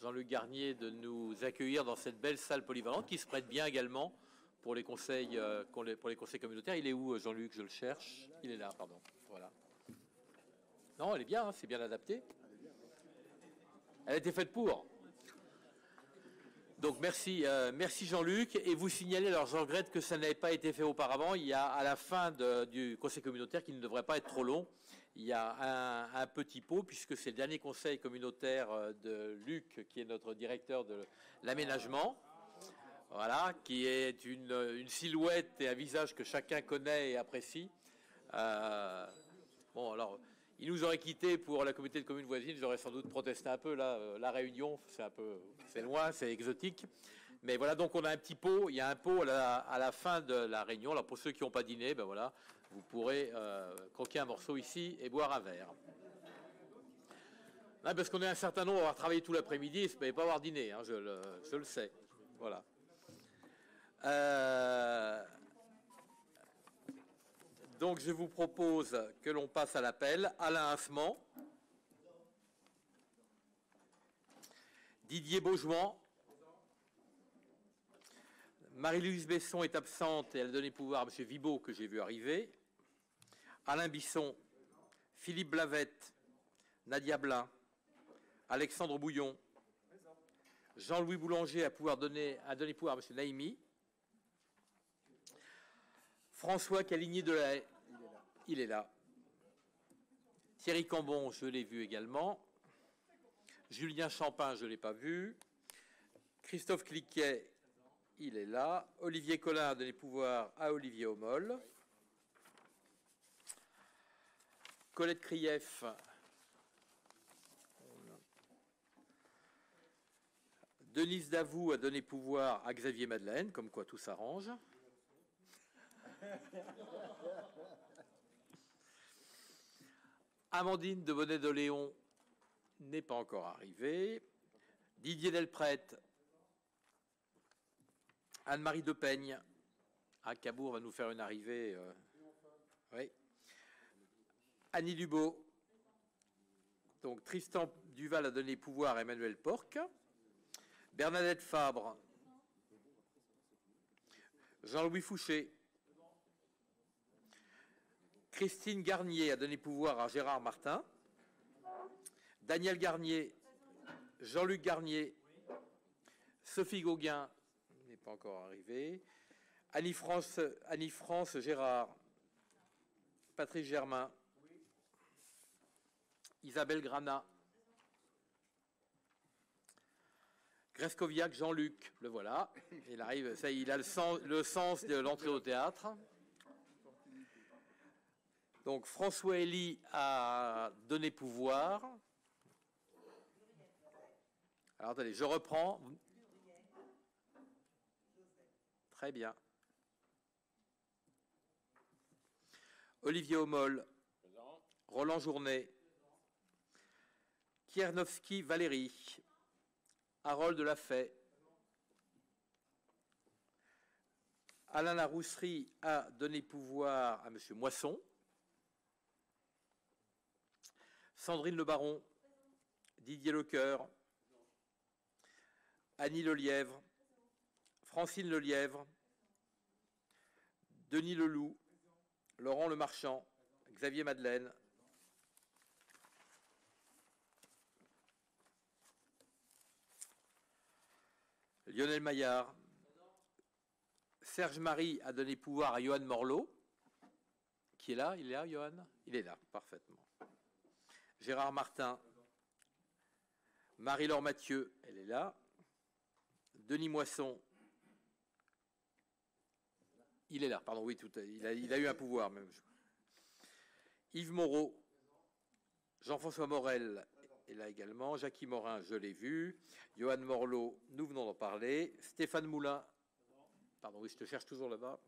Jean-Luc Garnier de nous accueillir dans cette belle salle polyvalente qui se prête bien également pour les conseils, pour les conseils communautaires. Il est où, Jean-Luc? Je le cherche. Il est là, pardon. Voilà. Non, elle est bien, hein, c'est bien adapté. Elle a été faite pour. Donc merci, merci Jean-Luc. Et vous signalez, alors je regrette que ça n'ait pas été fait auparavant. Il y a à la fin du conseil communautaire, qui ne devrait pas être trop long, il y a un petit pot, puisque c'est le dernier conseil communautaire de Luc, qui est notre directeur de l'aménagement. Voilà, qui est une silhouette et un visage que chacun connaît et apprécie. Bon, alors, il nous aurait quittés pour la communauté de communes voisines. J'aurais sans doute protesté un peu. Là, la Réunion, c'est loin, c'est exotique. Mais voilà, donc on a un petit pot. Il y a un pot à la fin de la réunion. Alors pour ceux qui n'ont pas dîné, ben voilà, vous pourrez croquer un morceau ici et boire un verre. Non, parce qu'on est un certain nombre à avoir travaillé tout l'après-midi, et ne pas avoir dîné. Hein, je le sais. Voilà. Donc je vous propose que l'on passe à l'appel. Alain Assement, Didier Beaujouan, Marie-Louise Besson est absente et elle a donné pouvoir à M. Vibaud, que j'ai vu arriver. Alain Bisson, Philippe Blavette, Nadia Blin, Alexandre Bouillon, Jean-Louis Boulanger a donné pouvoir à M. Naïmi. François Caligny de la Haye, il est là. Thierry Cambon, je l'ai vu également. Julien Champin, je ne l'ai pas vu. Christophe Cliquet, il est là. Olivier Collin a donné pouvoir à Olivier Homol. Colette Krief. Denise Davout a donné pouvoir à Xavier Madeleine, comme quoi tout s'arrange. Amandine de Bonnet de Léon n'est pas encore arrivée. Didier Delprête. Anne-Marie de Peigne. À Cabourg va nous faire une arrivée. Oui. Annie Lubeau. Donc Tristan Duval a donné pouvoir à Emmanuel Porc. Bernadette Fabre. Jean-Louis Fouché. Christine Garnier a donné pouvoir à Gérard Martin. Daniel Garnier, Jean-Luc Garnier, Sophie Gauguin n'est pas encore arrivée. Annie-France Gérard, Patrice Germain, Isabelle Granat, Grescoviac Jean-Luc, le voilà. Il arrive, ça, il a le sens de l'entrée au théâtre. Donc François Elie a donné pouvoir. Alors attendez, je reprends. Très bien. Olivier Homol. Roland Journet. Kiernovski Valérie. Harold Lafay. Alain Larousserie a donné pouvoir à M. Moisson. Sandrine Le Baron, Didier Lecoeur, Annie Lelièvre, Francine Lelièvre, Denis Leloup, Laurent Lemarchand, Xavier Madeleine, Lionel Maillard, Serge Marie a donné pouvoir à Johan Morlot, qui est là. Il est là, Johan? Il est là, parfaitement. Gérard Martin, Marie-Laure Mathieu, elle est là. Denis Moisson, il est là, pardon, oui, il a eu un pouvoir même. Yves Moreau, Jean-François Morel est là également. Jackie Morin, je l'ai vu. Johan Morlot, nous venons d'en parler. Stéphane Moulin, pardon, oui, je te cherche toujours là-bas.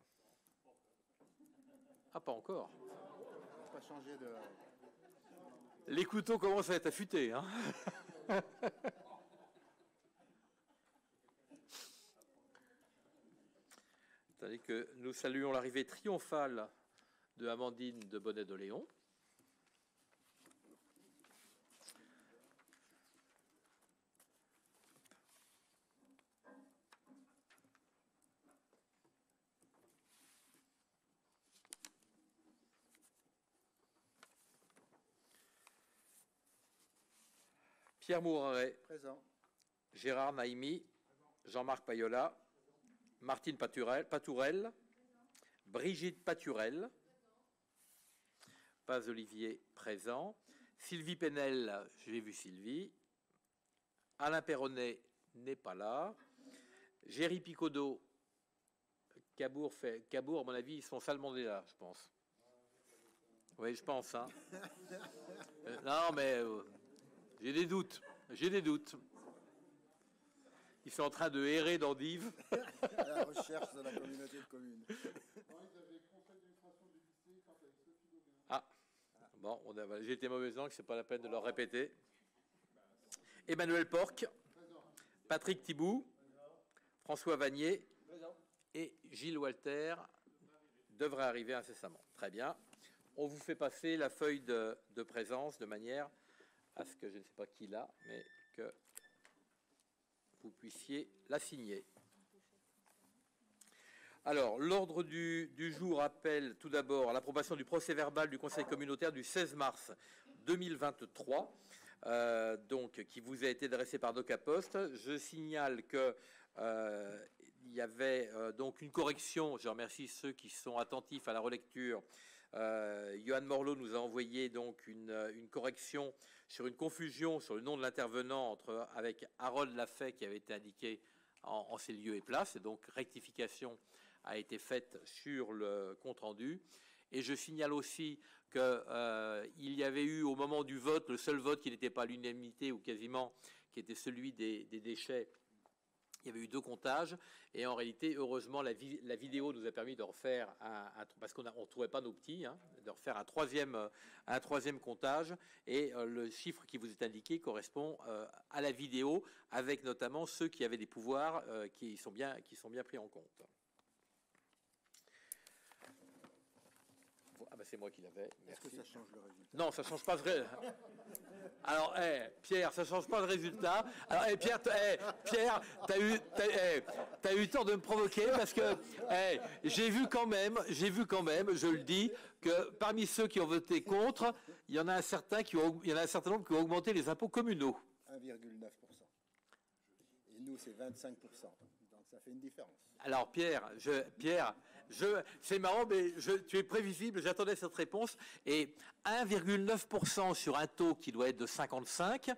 Ah, pas encore. Pas changé de... Les couteaux commencent à être affûtés, hein. Attendez que nous saluons l'arrivée triomphale de Amandine de Bonnet de Léon. Pierre Mouraret, Présent. Gérard Naïmi, Jean-Marc Payola, Martine Patourel, Brigitte Paturel, Paz Olivier présent, Sylvie Penel, j'ai vu Sylvie, Alain Perronnet n'est pas là, Géry Picodot, Cabourg, à mon avis, ils sont salement là, je pense. Oui, je pense. Hein. Non, mais j'ai des doutes. Ils sont en train de errer d'endives. À la recherche de la communauté de communes. Ah, bon, j'ai été mauvais langue, c'est pas la peine de leur répéter. Emmanuel Porc, Patrick Thibout, François Vanier et Gilles Walter devraient arriver incessamment. Très bien. On vous fait passer la feuille de présence de manière à ce que je ne sais pas qui l'a, mais que vous puissiez la signer. Alors, l'ordre du jour appelle tout d'abord à l'approbation du procès-verbal du Conseil communautaire du 16 mars 2023, donc, qui vous a été adressé par DocaPost. Je signale que il y avait donc une correction. Je remercie ceux qui sont attentifs à la relecture. Johan Morlot nous a envoyé donc une correction sur une confusion sur le nom de l'intervenant avec Harold Lafay qui avait été indiqué en ces lieux et places. Et donc, rectification a été faite sur le compte-rendu. Et je signale aussi qu'il y avait eu au moment du vote, le seul vote qui n'était pas à l'unanimité ou quasiment, qui était celui des déchets. Il y avait eu 2 comptages et en réalité, heureusement, la vidéo nous a permis de refaire parce qu'on ne trouvait pas nos petits, hein, de refaire un troisième comptage et le chiffre qui vous est indiqué correspond à la vidéo avec notamment ceux qui avaient des pouvoirs qui sont bien pris en compte. Ah ben c'est moi qui l'avais. Est-ce que ça change le résultat? Non, ça ne change pas de résultat. Alors, Pierre, ça ne change pas de résultat. Alors, Pierre, t'as eu tort de me provoquer parce que j'ai vu quand même, je le dis, que parmi ceux qui ont voté contre, il y en a un certain nombre qui ont augmenté les impôts communaux. 1,9%. Et nous, c'est 25%. Donc, ça fait une différence. Alors, Pierre, c'est marrant, mais tu es prévisible, j'attendais cette réponse. Et 1,9% sur un taux qui doit être de 55,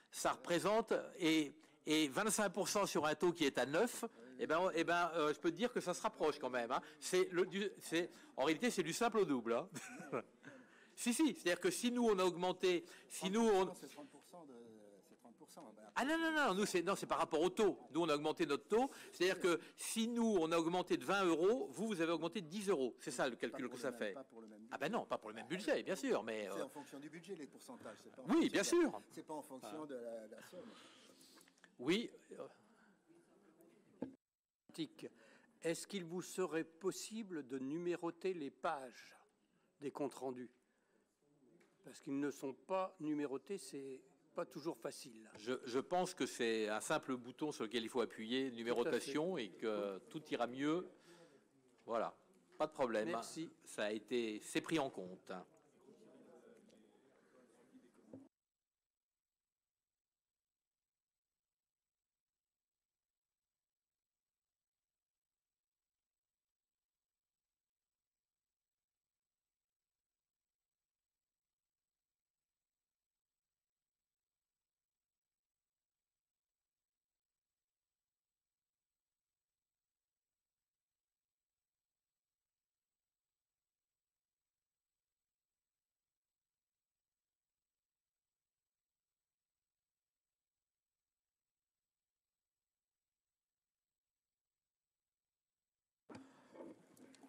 ça représente, et 25% sur un taux qui est à 9, je peux te dire que ça se rapproche quand même. Hein. En réalité, c'est du simple au double. Hein. Si, c'est-à-dire que si nous, on a augmenté... C'est 30%. Ah non, nous, c'est par rapport au taux. Nous, on a augmenté notre taux. C'est-à-dire que si nous, on a augmenté de 20 €, vous avez augmenté de 10 €. C'est ça le calcul que ça fait. Ah ben non, pas pour le même budget, bien sûr. Mais c'est en fonction du budget, les pourcentages. Oui, bien sûr. C'est pas en fonction de la somme. Oui. Est-ce qu'il vous serait possible de numéroter les pages des comptes rendus? Parce qu'ils ne sont pas numérotés, c'est pas toujours facile. Je pense que c'est un simple bouton sur lequel il faut appuyer, numérotation, et que tout ira mieux. Voilà, pas de problème. Merci. C'est pris en compte.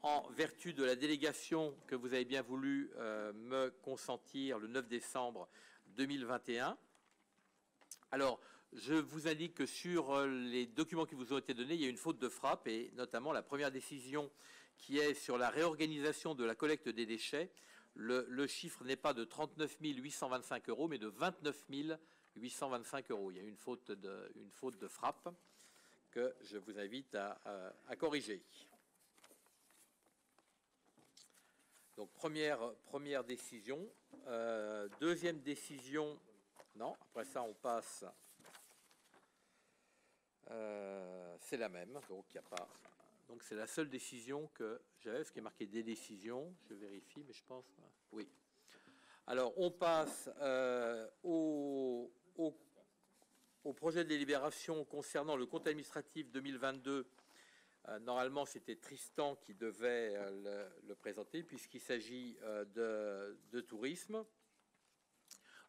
En vertu de la délégation que vous avez bien voulu me consentir le 9 décembre 2021. Alors, je vous indique que sur les documents qui vous ont été donnés, il y a une faute de frappe, et notamment la première décision qui est sur la réorganisation de la collecte des déchets. Le chiffre n'est pas de 39 825 €, mais de 29 825 €. Il y a une faute de frappe que je vous invite à corriger. Donc, première décision. Deuxième décision Non, après ça, on passe. C'est la même, donc il n'y a pas. Donc c'est la seule décision que j'avais, ce qui est marqué des décisions. Je vérifie, mais je pense. Oui. Alors, on passe au projet de délibération concernant le compte administratif 2022. Normalement, c'était Tristan qui devait le présenter, puisqu'il s'agit de tourisme.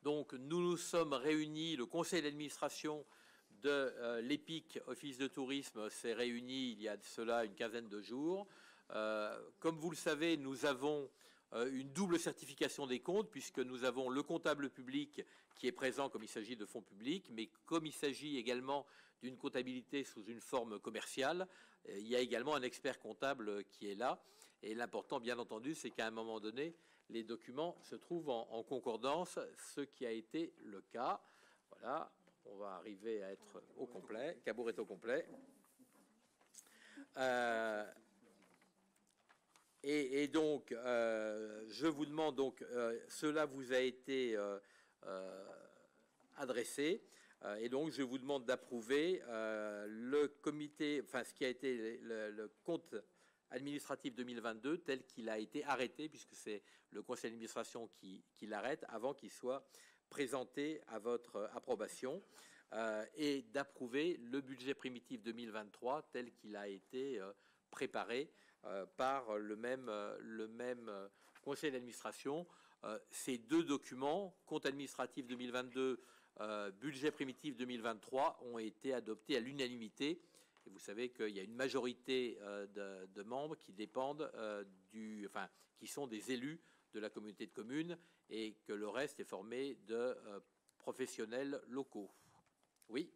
Donc, nous nous sommes réunis, le conseil d'administration de l'EPIC, Office de tourisme, s'est réuni il y a de cela une quinzaine de jours. Comme vous le savez, nous avons une double certification des comptes, puisque nous avons le comptable public qui est présent comme il s'agit de fonds publics, mais comme il s'agit également d'une comptabilité sous une forme commerciale, il y a également un expert comptable qui est là. Et l'important, bien entendu, c'est qu'à un moment donné, les documents se trouvent en concordance, ce qui a été le cas. Voilà, on va arriver à être au complet. Cabourg est au complet. Et donc, je vous demande, donc, cela vous a été adressé, et donc je vous demande d'approuver le comité, enfin ce qui a été le compte administratif 2022 tel qu'il a été arrêté, puisque c'est le conseil d'administration qui l'arrête avant qu'il soit présenté à votre approbation, et d'approuver le budget primitif 2023 tel qu'il a été préparé par le même conseil d'administration. Ces deux documents, compte administratif 2022, budget primitif 2023, ont été adoptés à l'unanimité. Et vous savez qu'il y a une majorité de membres qui dépendent qui sont des élus de la communauté de communes, et que le reste est formé de professionnels locaux. Oui.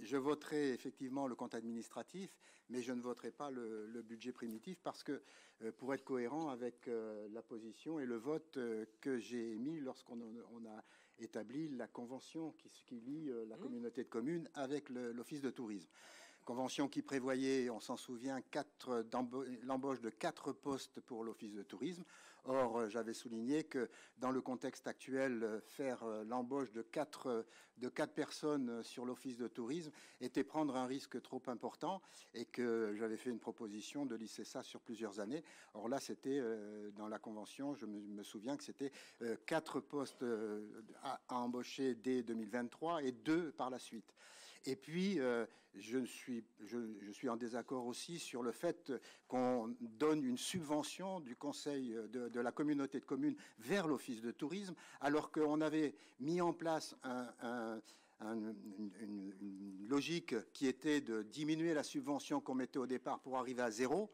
Je voterai effectivement le compte administratif, mais je ne voterai pas le budget primitif parce que, pour être cohérent avec la position et le vote que j'ai émis lorsqu'on a établi la convention qui lie la communauté de communes avec l'office de tourisme. Convention qui prévoyait, on s'en souvient, l'embauche de 4 postes pour l'office de tourisme. Or, j'avais souligné que dans le contexte actuel, faire l'embauche de 4 personnes sur l'office de tourisme était prendre un risque trop important, et que j'avais fait une proposition de lisser ça sur plusieurs années. Or là, c'était dans la convention, je me souviens que c'était 4 postes à embaucher dès 2023 et 2 par la suite. Et puis, je suis en désaccord aussi sur le fait qu'on donne une subvention du conseil de la communauté de communes vers l'office de tourisme, alors qu'on avait mis en place une logique qui était de diminuer la subvention qu'on mettait au départ pour arriver à zéro,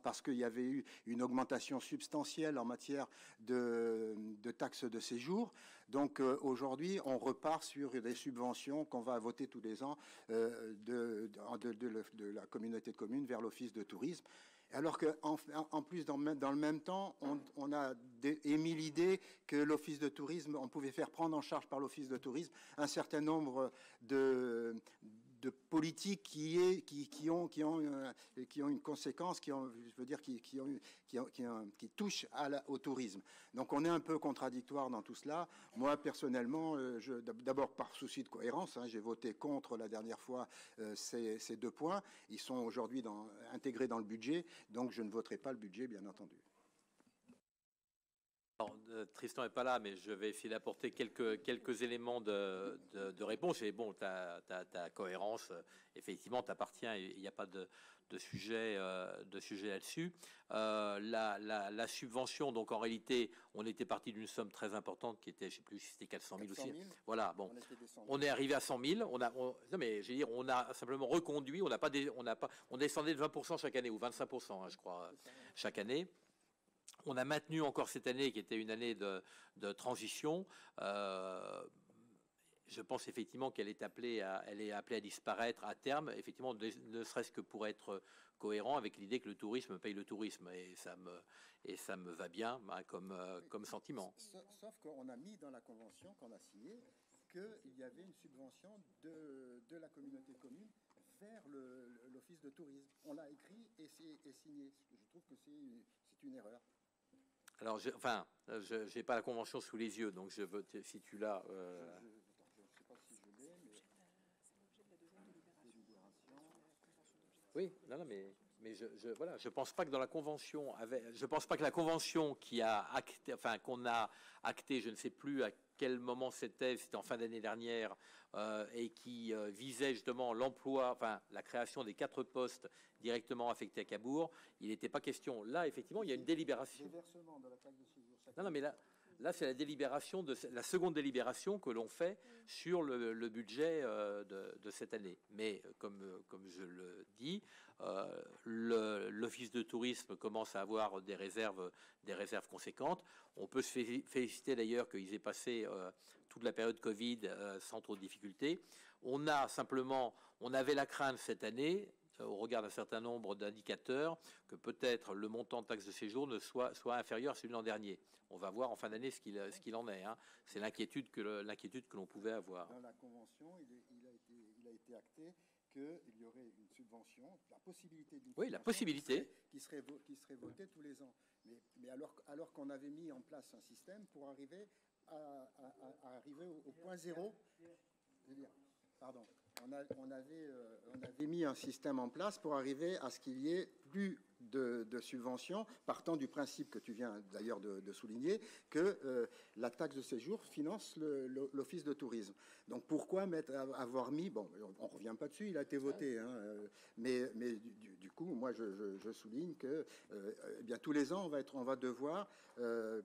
parce qu'il y avait eu une augmentation substantielle en matière de taxes de séjour. Donc aujourd'hui, on repart sur des subventions qu'on va voter tous les ans de la communauté de communes vers l'office de tourisme. Alors qu'en plus, dans le même temps, on a émis l'idée que l'office de tourisme, on pouvait faire prendre en charge par l'office de tourisme un certain nombre de politiques qui ont une conséquence, qui touchent au tourisme. Donc on est un peu contradictoire dans tout cela. Moi personnellement, d'abord par souci de cohérence, j'ai voté contre la dernière fois ces 2 points. Ils sont aujourd'hui intégrés dans le budget, donc je ne voterai pas le budget, bien entendu. Alors, Tristan n'est pas là, mais je vais essayer d'apporter quelques éléments de réponse. Et bon, ta cohérence, effectivement, t'appartient, il n'y a pas de sujet là-dessus. La subvention, donc en réalité, on était parti d'une somme très importante qui était, je ne sais plus si c'était 400 000 aussi. Voilà, bon, on est arrivé à 100 000. Non, mais je veux dire, on a simplement reconduit, on descendait de 20% chaque année, ou 25%, je crois, chaque année. On a maintenu encore cette année, qui était une année de transition. je pense effectivement qu'elle est appelée à disparaître à terme, effectivement, ne serait-ce que pour être cohérent avec l'idée que le tourisme paye le tourisme, et ça me va bien comme sentiment. Sauf qu'on a mis dans la convention qu'on a signée qu'il y avait une subvention de la communauté commune vers l'office de tourisme. On l'a écrit et signé. Je trouve que c'est une erreur. Alors, je n'ai pas la convention sous les yeux, donc je veux, si tu l'as... Je ne sais pas si je l'ai, mais... Oui, non, mais je pense pas que dans la convention, je pense pas que la convention qu'on a actée, je ne sais plus à quel moment c'était en fin d'année dernière, et qui visait justement l'emploi, la création des 4 postes directement affectés à Cabourg, il n'était pas question. Là, effectivement, il y a une délibération. Déversement de la taxe de séjour. Non, mais là, c'est la délibération la seconde délibération que l'on fait sur le budget de cette année. Mais comme je le dis, l'office de tourisme commence à avoir des réserves conséquentes. On peut se féliciter d'ailleurs qu'ils aient passé toute la période Covid sans trop de difficultés. On avait la crainte cette année, au regard d'un certain nombre d'indicateurs, que peut-être le montant de taxe de séjour ne soit inférieur à celui de l'an dernier. On va voir en fin d'année ce qu'il en est. Hein. C'est l'inquiétude que l'on pouvait avoir. Dans la convention, il a été acté qu'il y aurait une subvention, la possibilité d'une la possibilité qui serait votée tous les ans. Mais alors qu'on avait mis en place un système pour arriver à arriver au point zéro. Pardon. On avait mis un système en place pour arriver à ce qu'il y ait plus de subventions, partant du principe que tu viens d'ailleurs de souligner, que la taxe de séjour finance l'office de tourisme. Donc pourquoi avoir mis, bon, on ne revient pas dessus, il a été voté, hein, mais du coup, moi je souligne que eh bien, tous les ans, on va devoir,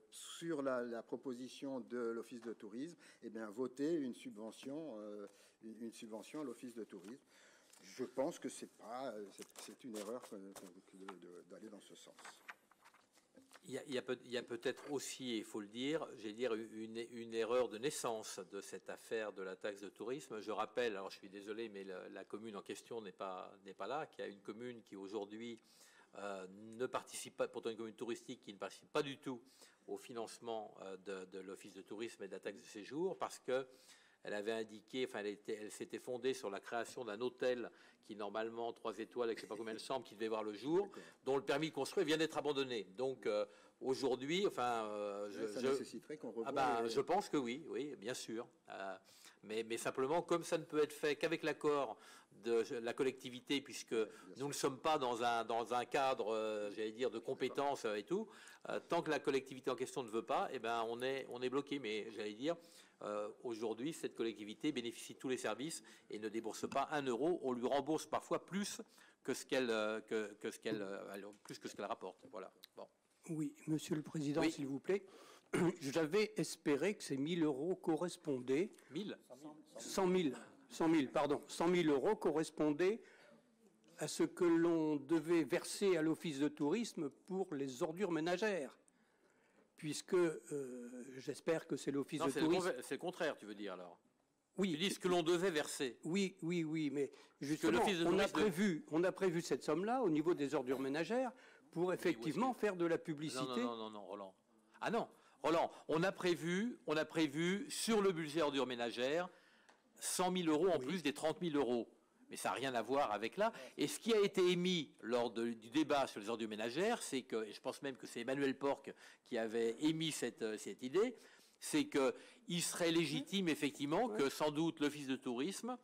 sur la proposition de l'office de tourisme, eh bien, voter une subvention à l'office de tourisme. Je pense que c'est une erreur d'aller dans ce sens. Il y a peut-être aussi, il faut le dire, une erreur de naissance de cette affaire de la taxe de tourisme. Je rappelle, alors je suis désolé, mais la commune en question n'est pas là, qu'il y a une commune qui aujourd'hui ne participe pas, pourtant une commune touristique qui ne participe pas du tout au financement de l'office de tourisme et de la taxe de séjour, parce que elle avait indiqué, elle s'était fondée sur la création d'un hôtel qui, normalement, 3 étoiles avec je ne sais pas combien de chambres, qui devait voir le jour, dont le permis de construire vient d'être abandonné. Donc, aujourd'hui, ça nécessiterait qu'on revoie... je pense que oui, bien sûr. Mais simplement, comme ça ne peut être fait qu'avec l'accord de la collectivité, puisque nous ne sommes pas dans un cadre, j'allais dire, de compétences et tout, tant que la collectivité en question ne veut pas, eh ben, on est bloqué. Mais j'allais dire... aujourd'hui, cette collectivité bénéficie de tous les services et ne débourse pas 1 euro. On lui rembourse parfois plus que ce qu'elle rapporte. Voilà. Bon. Oui, Monsieur le Président, oui. S'il vous plaît. J'avais espéré que ces 1 000 euros correspondaient... 100 000 euros correspondaient à ce que l'on devait verser à l'office de tourisme pour les ordures ménagères. Puisque j'espère que c'est l'office de tourisme... C'est le contraire, tu veux dire, alors? Oui. Tu dis ce que l'on devait verser. Oui, mais justement, on a prévu cette somme-là au niveau des ordures ménagères pour effectivement faire de la publicité. Non, Roland. Ah non, Roland, on a prévu sur le budget ordures ménagères 100 000 euros en plus des 30 000 euros. Mais ça n'a rien à voir avec là. Et ce qui a été émis lors du débat sur les ordures ménagères, c'est que, et je pense même que c'est Emmanuel Porc qui avait émis cette idée, c'est qu'il serait légitime, effectivement, que sans doute l'office de tourisme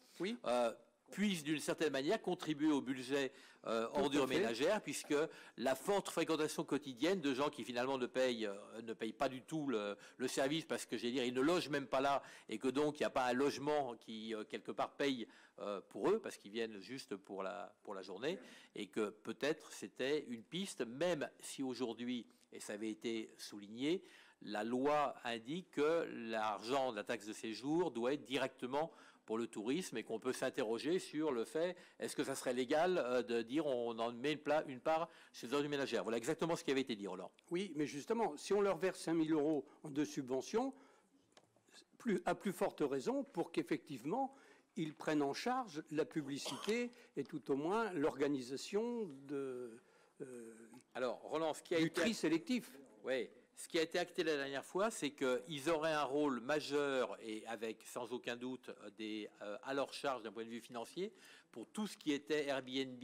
puisse, d'une certaine manière, contribuer au budget ordures ménagères, puisque la forte fréquentation quotidienne de gens qui, finalement, ne payent pas du tout le service, parce que, ils ne logent même pas là, et que donc, il n'y a pas un logement qui, quelque part, paye pour eux, parce qu'ils viennent juste pour la journée, et que peut-être c'était une piste, même si aujourd'hui, et ça avait été souligné, la loi indique que l'argent de la taxe de séjour doit être directement pour le tourisme, et qu'on peut s'interroger sur le fait, est-ce que ça serait légal de dire on en met une part chez les ordures ménagères. Voilà exactement ce qui avait été dit, Roland. Oui, mais justement, si on leur verse 5 000 euros de subvention, à plus forte raison pour qu'effectivement, ils prennent en charge la publicité et tout au moins l'organisation Alors, Roland, du tri sélectif. Oui, ce qui a été acté la dernière fois, c'est qu'ils auraient un rôle majeur et avec sans aucun doute à leur charge d'un point de vue financier pour tout ce qui était Airbnb,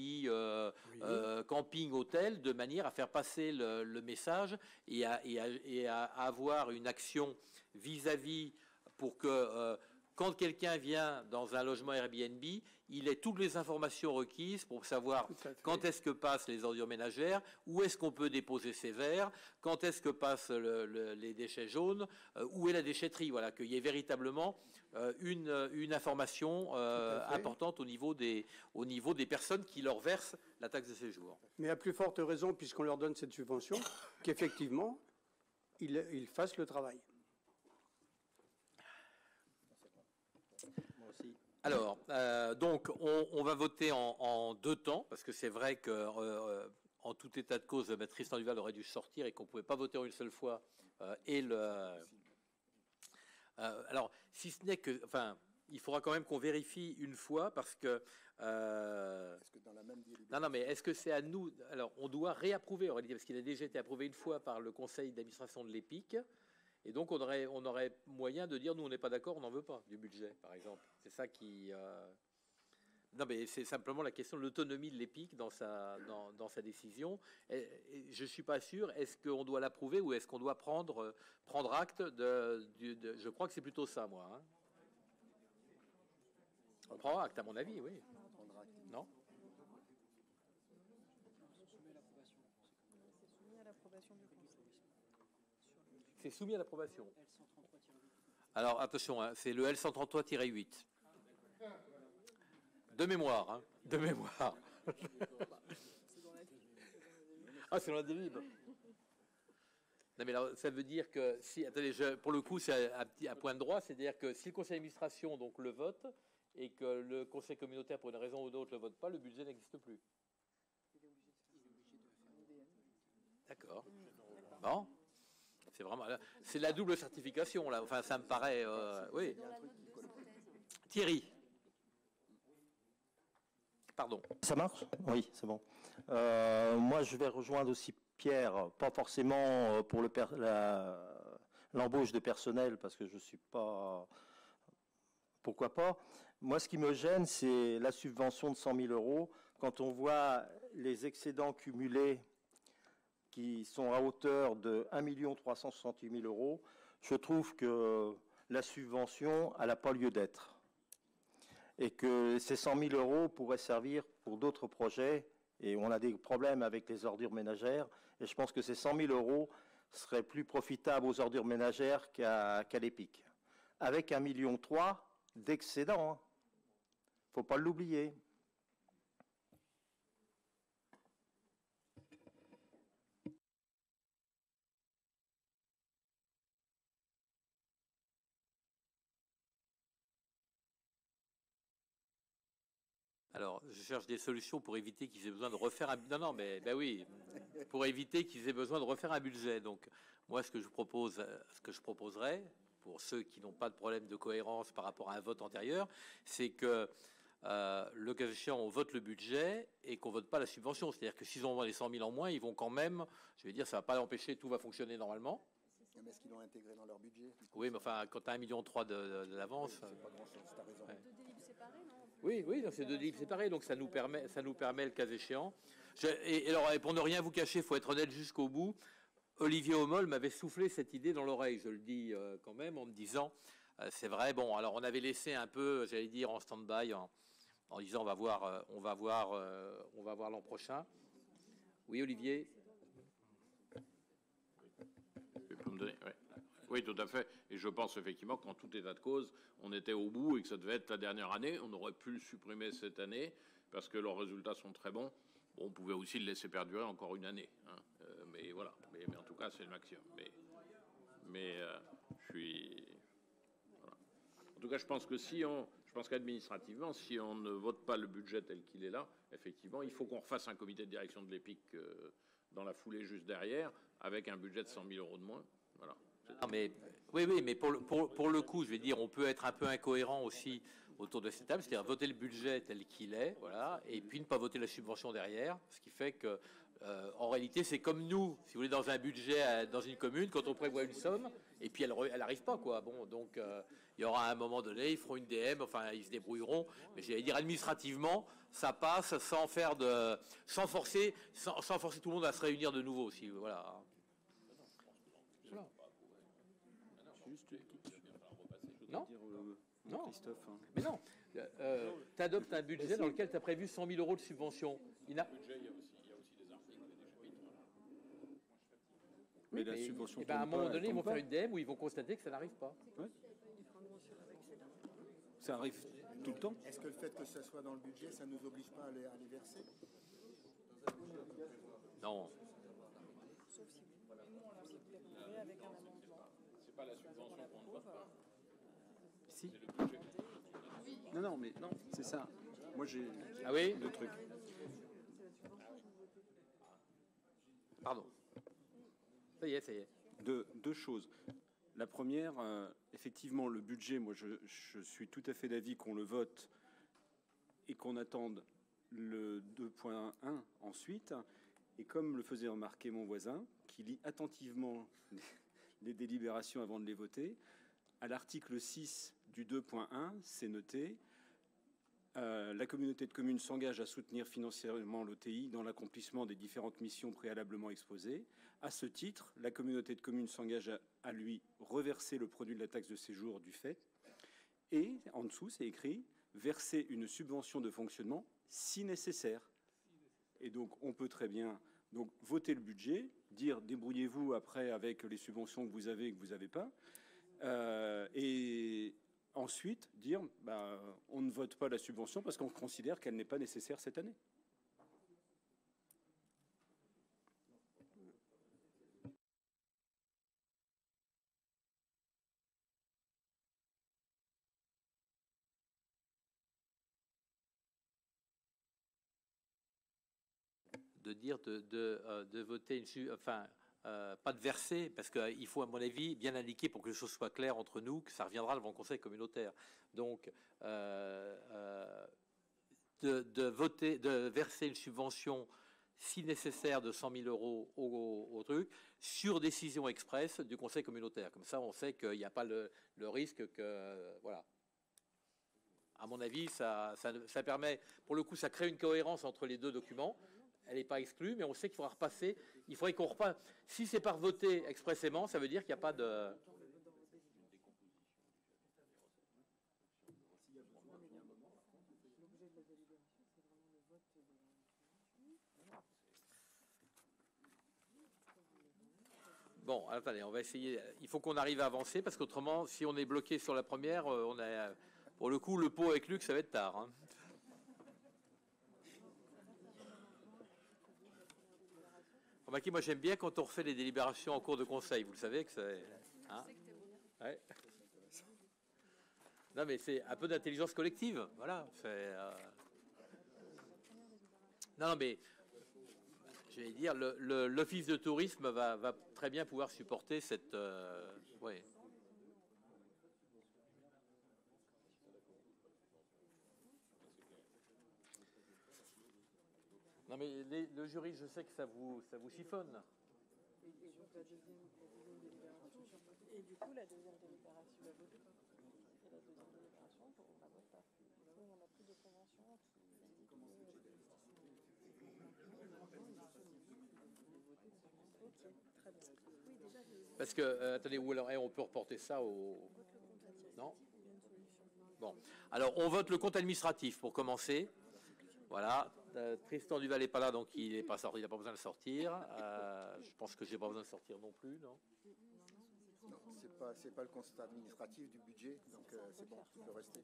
camping, hôtel, de manière à faire passer le message et à avoir une action vis-à-vis pour que quand quelqu'un vient dans un logement Airbnb, il ait toutes les informations requises pour savoir quand est-ce que passent les ordures ménagères, où est-ce qu'on peut déposer ses verres, quand est-ce que passent les déchets jaunes, où est la déchetterie. Voilà, qu'il y ait véritablement une information importante au niveau des personnes qui leur versent la taxe de séjour. Mais à plus forte raison, puisqu'on leur donne cette subvention, qu'effectivement, ils fassent le travail. Alors, donc, on va voter en deux temps, parce que c'est vrai que, en tout état de cause, Tristan Duval aurait dû sortir et qu'on ne pouvait pas voter en une seule fois. Alors, si ce n'est que, enfin, il faudra quand même qu'on vérifie une fois, parce que. Est-ce que dans la même non, mais est-ce que c'est à nous? Alors, on doit réapprouver, Aurélie, parce qu'il a déjà été approuvé une fois par le conseil d'administration de l'EPIC. Et donc, on aurait moyen de dire, nous, on n'est pas d'accord, on n'en veut pas du budget, par exemple. C'est ça qui... Non, mais c'est simplement la question de l'autonomie de l'EPIC dans sa décision. Et je ne suis pas sûr, est-ce qu'on doit l'approuver ou est-ce qu'on doit prendre acte Je crois que c'est plutôt ça, moi. Hein. On prend acte, à mon avis, oui. Non ? C'est soumis à l'approbation. Alors, attention, hein, c'est le L133-8. De mémoire, hein, de mémoire. Ah, c'est dans la délib. Non, mais là, ça veut dire que, si, attendez, pour le coup, c'est un point de droit, c'est-à-dire que si le conseil d'administration donc, le vote et que le conseil communautaire, pour une raison ou d'autre, ne le vote pas, le budget n'existe plus. D'accord. Bon. C'est vraiment, c'est la double certification là. Enfin, ça me paraît, oui. Thierry. Pardon. Ça marche ? Oui, c'est bon. Moi, je vais rejoindre aussi Pierre, pas forcément pour l'embauche de personnel, parce que je suis pas. Pourquoi pas ? Moi, ce qui me gêne, c'est la subvention de 100 000 euros. Quand on voit les excédents cumulés qui sont à hauteur de 1 368 000 euros, je trouve que la subvention, elle n'a pas lieu d'être. Et que ces 100 000 euros pourraient servir pour d'autres projets. Et on a des problèmes avec les ordures ménagères. Et je pense que ces 100 000 euros seraient plus profitables aux ordures ménagères qu'à l'EPIC. Avec 1,3 million d'excédent. Hein. Faut pas l'oublier. Alors, je cherche des solutions pour éviter qu'ils aient besoin de refaire un... Non, mais ben oui, pour éviter qu'ils aient besoin de refaire un budget. Donc, moi, ce que je proposerais, pour ceux qui n'ont pas de problème de cohérence par rapport à un vote antérieur, c'est que le cas échéant, on vote le budget et qu'on vote pas la subvention. C'est-à-dire que s'ils ont les 100 000 en moins, ils vont quand même, je vais dire, ça va pas empêcher, tout va fonctionner normalement. Mais est-ce qu'ils l'ont intégré dans leur budget? Oui, mais enfin, quand tu as 1,3 million de l'avance... Oui, c'est pas grand-chose, t'as raison. Ouais. Deux délibs séparés, non? Oui, c'est deux délibs séparés, donc ça nous permet le cas échéant. Et alors, pour ne rien vous cacher, il faut être honnête jusqu'au bout. Olivier Homolle m'avait soufflé cette idée dans l'oreille, je le dis quand même, en me disant, c'est vrai, bon, alors on avait laissé un peu, j'allais dire, en stand-by, en disant, on va voir l'an prochain. Oui, Olivier? Vous me donner, ouais. Oui, tout à fait. Et je pense effectivement qu'en tout état de cause, on était au bout et que ça devait être la dernière année. On aurait pu le supprimer cette année parce que leurs résultats sont très bons. Bon, on pouvait aussi le laisser perdurer encore une année. Hein. Mais voilà. Mais en tout cas, c'est le maximum. Mais je suis... Voilà. En tout cas, je pense qu'administrativement, si on ne vote pas le budget tel qu'il est là, effectivement, il faut qu'on refasse un comité de direction de l'EPIC dans la foulée juste derrière, avec un budget de 100 000 euros de moins. Voilà. Non, mais Oui, oui, mais pour le coup, je vais dire, on peut être un peu incohérent aussi autour de cette table, c'est-à-dire voter le budget tel qu'il est, voilà, et puis ne pas voter la subvention derrière, ce qui fait que, en réalité, c'est comme nous, si vous voulez, dans un budget, dans une commune, quand on prévoit une somme, et puis elle arrive pas, quoi. Bon, donc, il y aura un moment donné, ils feront une DM, enfin, ils se débrouilleront, mais j'allais dire, administrativement, ça passe sans forcer tout le monde à se réunir de nouveau, si, voilà. Non. Non. Christophe. Mais non, tu adoptes un budget dans lequel tu as prévu 100 000 € de subvention. Il y a aussi des articles et des chapitres. Mais la subvention. À un moment donné, ils vont faire une DM où ils vont constater que ça n'arrive pas. Ouais. Ça arrive tout le temps. Est-ce que le fait que ça soit dans le budget, ça ne nous oblige pas à les verser? Non. Sauf si vous l'approuvez avec un amendement. C'est pas la subvention qu'on ne vote pas. Si. Non, mais non, c'est ça. Moi, j'ai deux trucs. Pardon. Ça y est. Deux choses. La première, effectivement, le budget, moi, je suis tout à fait d'avis qu'on le vote et qu'on attende le 2.1 ensuite. Et comme le faisait remarquer mon voisin, qui lit attentivement les délibérations avant de les voter, à l'article 6 du 2.1, c'est noté la communauté de communes s'engage à soutenir financièrement l'OTI dans l'accomplissement des différentes missions préalablement exposées. À ce titre, la communauté de communes s'engage à lui reverser le produit de la taxe de séjour du fait. Et en dessous, c'est écrit verser une subvention de fonctionnement si nécessaire. Et donc, on peut très bien voter le budget, dire débrouillez-vous après avec les subventions que vous avez et que vous n'avez pas. Et ensuite dire on ne vote pas la subvention parce qu'on considère qu'elle n'est pas nécessaire cette année. De dire de voter pas de verser, parce qu'il faut, à mon avis, bien indiquer pour que les choses soient claires entre nous, que ça reviendra devant le Conseil communautaire. Donc, de verser une subvention, si nécessaire, de 100 000 € au truc, sur décision express du Conseil communautaire. Comme ça, on sait qu'il n'y a pas le risque que... Voilà. À mon avis, ça permet... Pour le coup, ça crée une cohérence entre les deux documents. Elle n'est pas exclue, mais on sait qu'il faudra repasser. Il faudrait qu'on repasse. Si c'est par voter expressément, ça veut dire qu'il n'y a pas de... Bon, attendez, on va essayer. Il faut qu'on arrive à avancer, parce qu'autrement, si on est bloqué sur la première, on a... Pour le coup, le pot avec Luc, ça va être tard. Hein. Moi, j'aime bien quand on refait les délibérations en cours de conseil. Vous le savez que c'est... Hein, ouais. Non, mais c'est un peu d'intelligence collective. Voilà. Non, mais je vais dire, l'office de tourisme va très bien pouvoir supporter cette... ouais. Non, mais le jury, je sais que ça vous chiffonne. Et donc la deuxième délibération et du coup la deuxième délibération la vote pas. Et la deuxième délibération on la vote pas. On n'a plus de convention qui indique Ok, très bien. Oui, déjà parce que attendez, ou alors on peut reporter ça au... Non. Bon, alors on vote le compte administratif pour commencer. Voilà. Tristan Duval n'est pas là, donc il n'est pas sorti, il n'a pas besoin de sortir. Je pense que j'ai pas besoin de sortir non plus, non. Non, c'est pas le constat administratif du budget, donc c'est bon, tu peux rester.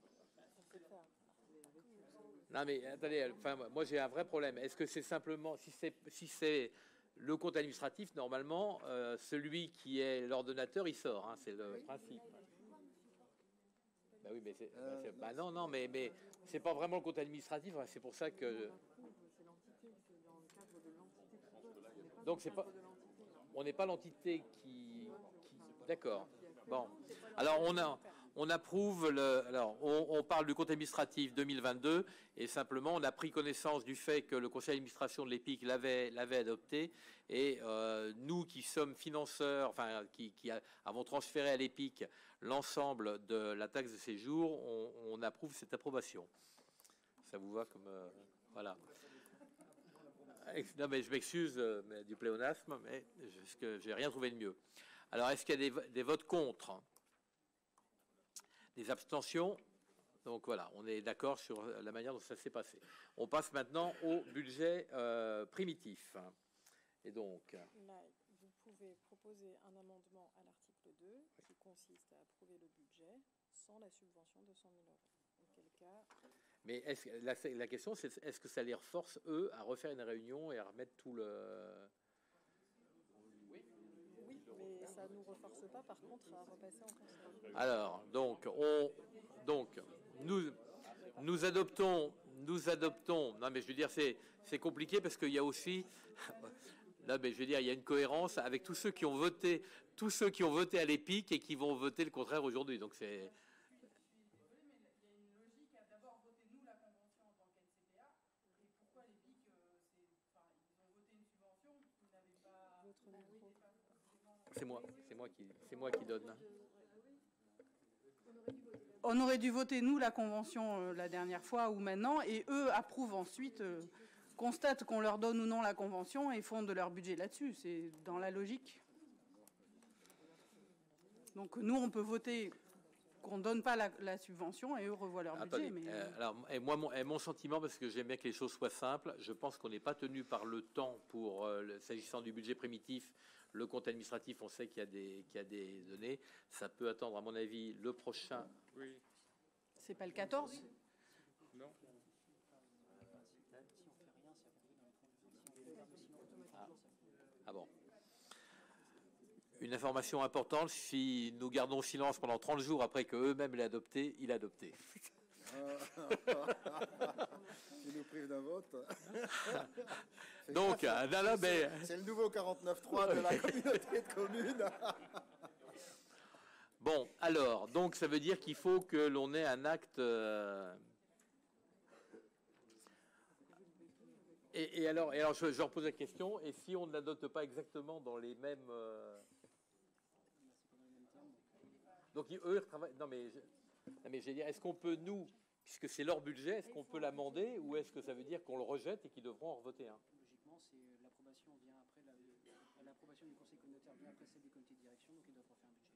Non mais attendez, moi j'ai un vrai problème. Est-ce que c'est simplement, si c'est le compte administratif, normalement, celui qui est l'ordonnateur, il sort, hein, c'est le principe. Bah oui, mais non, mais c'est pas vraiment le compte administratif, hein, c'est pour ça que... Donc c'est pas... On n'est pas l'entité qui... D'accord. Bon. Alors, on approuve on parle du compte administratif 2022 et simplement on a pris connaissance du fait que le conseil d'administration de l'EPIC l'avait adopté et nous qui sommes financeurs, enfin qui avons transféré à l'EPIC l'ensemble de la taxe de séjour, on approuve cette approbation. Ça vous va comme voilà. Non mais je m'excuse du pléonasme, mais j'ai rien trouvé de mieux. Alors est-ce qu'il y a des votes contre? Des abstentions? Donc voilà, on est d'accord sur la manière dont ça s'est passé. On passe maintenant au budget primitif. Et donc... Là, vous pouvez proposer un amendement à l'article 2 qui consiste à approuver le budget sans la subvention de 100 000 €. Auquel cas... Mais la question, c'est est-ce que ça les force, eux, à refaire une réunion et à remettre tout le... Oui, mais ça ne nous reforce pas, par contre, à repasser en conseil. Alors, nous adoptons... Non, mais je veux dire, c'est compliqué parce qu'il y a aussi... Là, mais je veux dire, il y a une cohérence avec tous ceux qui ont voté à l'EPIC et qui vont voter le contraire aujourd'hui. Donc c'est... C'est moi qui donne. On aurait dû voter, nous, la convention la dernière fois ou maintenant, et eux approuvent ensuite, constatent qu'on leur donne ou non la convention et font de leur budget là-dessus. C'est dans la logique. Donc nous, on peut voter qu'on ne donne pas la subvention et eux revoient leur budget. Mais... alors, mon sentiment, parce que j'aime bien que les choses soient simples, je pense qu'on n'est pas tenu par le temps pour, s'agissant du budget primitif, le compte administratif, on sait qu'il y a des données. Ça peut attendre, à mon avis, le prochain. Oui. C'est pas le 14 ? Non. Ah bon. Une information importante, si nous gardons silence pendant 30 jours après qu'eux-mêmes l'aient adopté, il a adopté. Tu nous prives d'un vote. Donc, c'est le nouveau 49.3 de la communauté de communes. Bon, alors, donc ça veut dire qu'il faut que l'on ait un acte... Et alors je repose la question, et si on ne l'adopte pas exactement dans les mêmes... Donc eux travaillent... Non mais je vais dire, est-ce qu'on peut, nous, puisque c'est leur budget, est-ce qu'on peut l'amender, ou est-ce que ça veut dire qu'on le rejette et qu'ils devront en revoter un? Logiquement, c'est l'approbation vient après l'approbation du conseil communautaire vient après celle du comité de direction, donc ils doivent refaire un budget.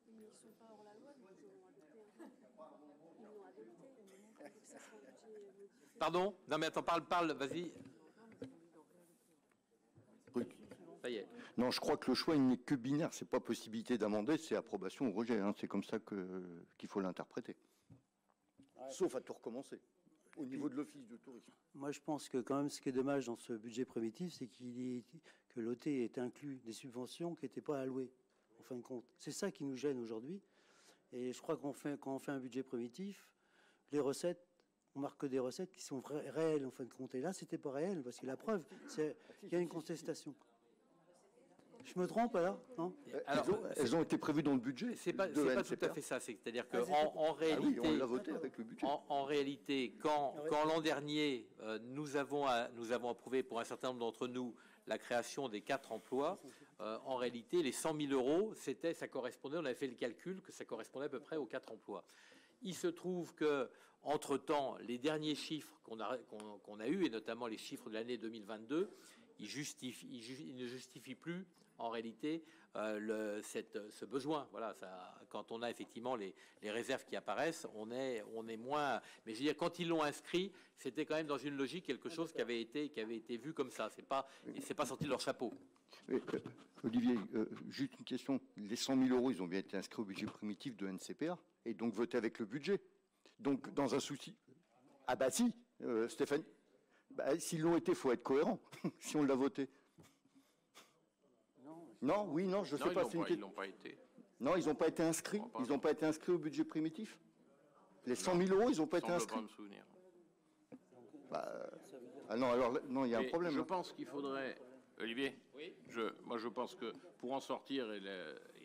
Ils ne sont pas hors la loi, donc ils l'ont adopté. Ils l'ont adopté, mais non, que ça soit un budget modifié. Pardon? Non mais attends, parle, vas-y. Ça y est. Non, je crois que le choix il n'est que binaire. C'est pas possibilité d'amender, c'est approbation ou rejet. Hein. C'est comme ça qu'il faut l'interpréter. Sauf à tout recommencer au niveau de l'office de tourisme. Moi, je pense que quand même, ce qui est dommage dans ce budget primitif, c'est que l'OT est inclus des subventions qui n'étaient pas allouées, en fin de compte. C'est ça qui nous gêne aujourd'hui. Et je crois quand on fait un budget primitif, les recettes, on marque des recettes qui sont réelles, en fin de compte. Et là, c'était pas réel, parce que la preuve, c'est qu'il y a une contestation. Je me trompe alors? Non. Alors, elles ont été prévues dans le budget. C'est pas tout à fait ça. C'est-à-dire que en réalité, oui, on l'a voté avec le budget. En réalité, quand l'an dernier nous avons approuvé pour un certain nombre d'entre nous la création des 4 emplois, en réalité, les 100 000 euros, ça correspondait. On avait fait le calcul que ça correspondait à peu près aux 4 emplois. Il se trouve que entre-temps, les derniers chiffres qu'on a eus, et notamment les chiffres de l'année 2022, ils ne justifient plus en réalité ce besoin. Voilà, quand on a effectivement les réserves qui apparaissent, on est moins. Mais je veux dire, quand ils l'ont inscrit, c'était quand même dans une logique quelque chose qui avait été vu comme ça. C'est pas sorti de leur chapeau. Oui, Olivier, juste une question. Les 100 000 euros, ils ont bien été inscrits au budget primitif de NCPA et donc votés avec le budget. Donc, dans un souci... Ah bah si, Stéphane, s'ils l'ont été, il faut être cohérent, si on l'a voté. Non, oui, non, je ne sais pas. Ils n'ont pas été. Non, ils n'ont pas été inscrits. Ils n'ont pas été inscrits au budget primitif. Les 100 000 euros, ils n'ont pas été inscrits. Je ne peux pas me souvenir. Ah non, alors non, il y a un problème. Je pense qu'il faudrait Olivier, moi je pense que pour en sortir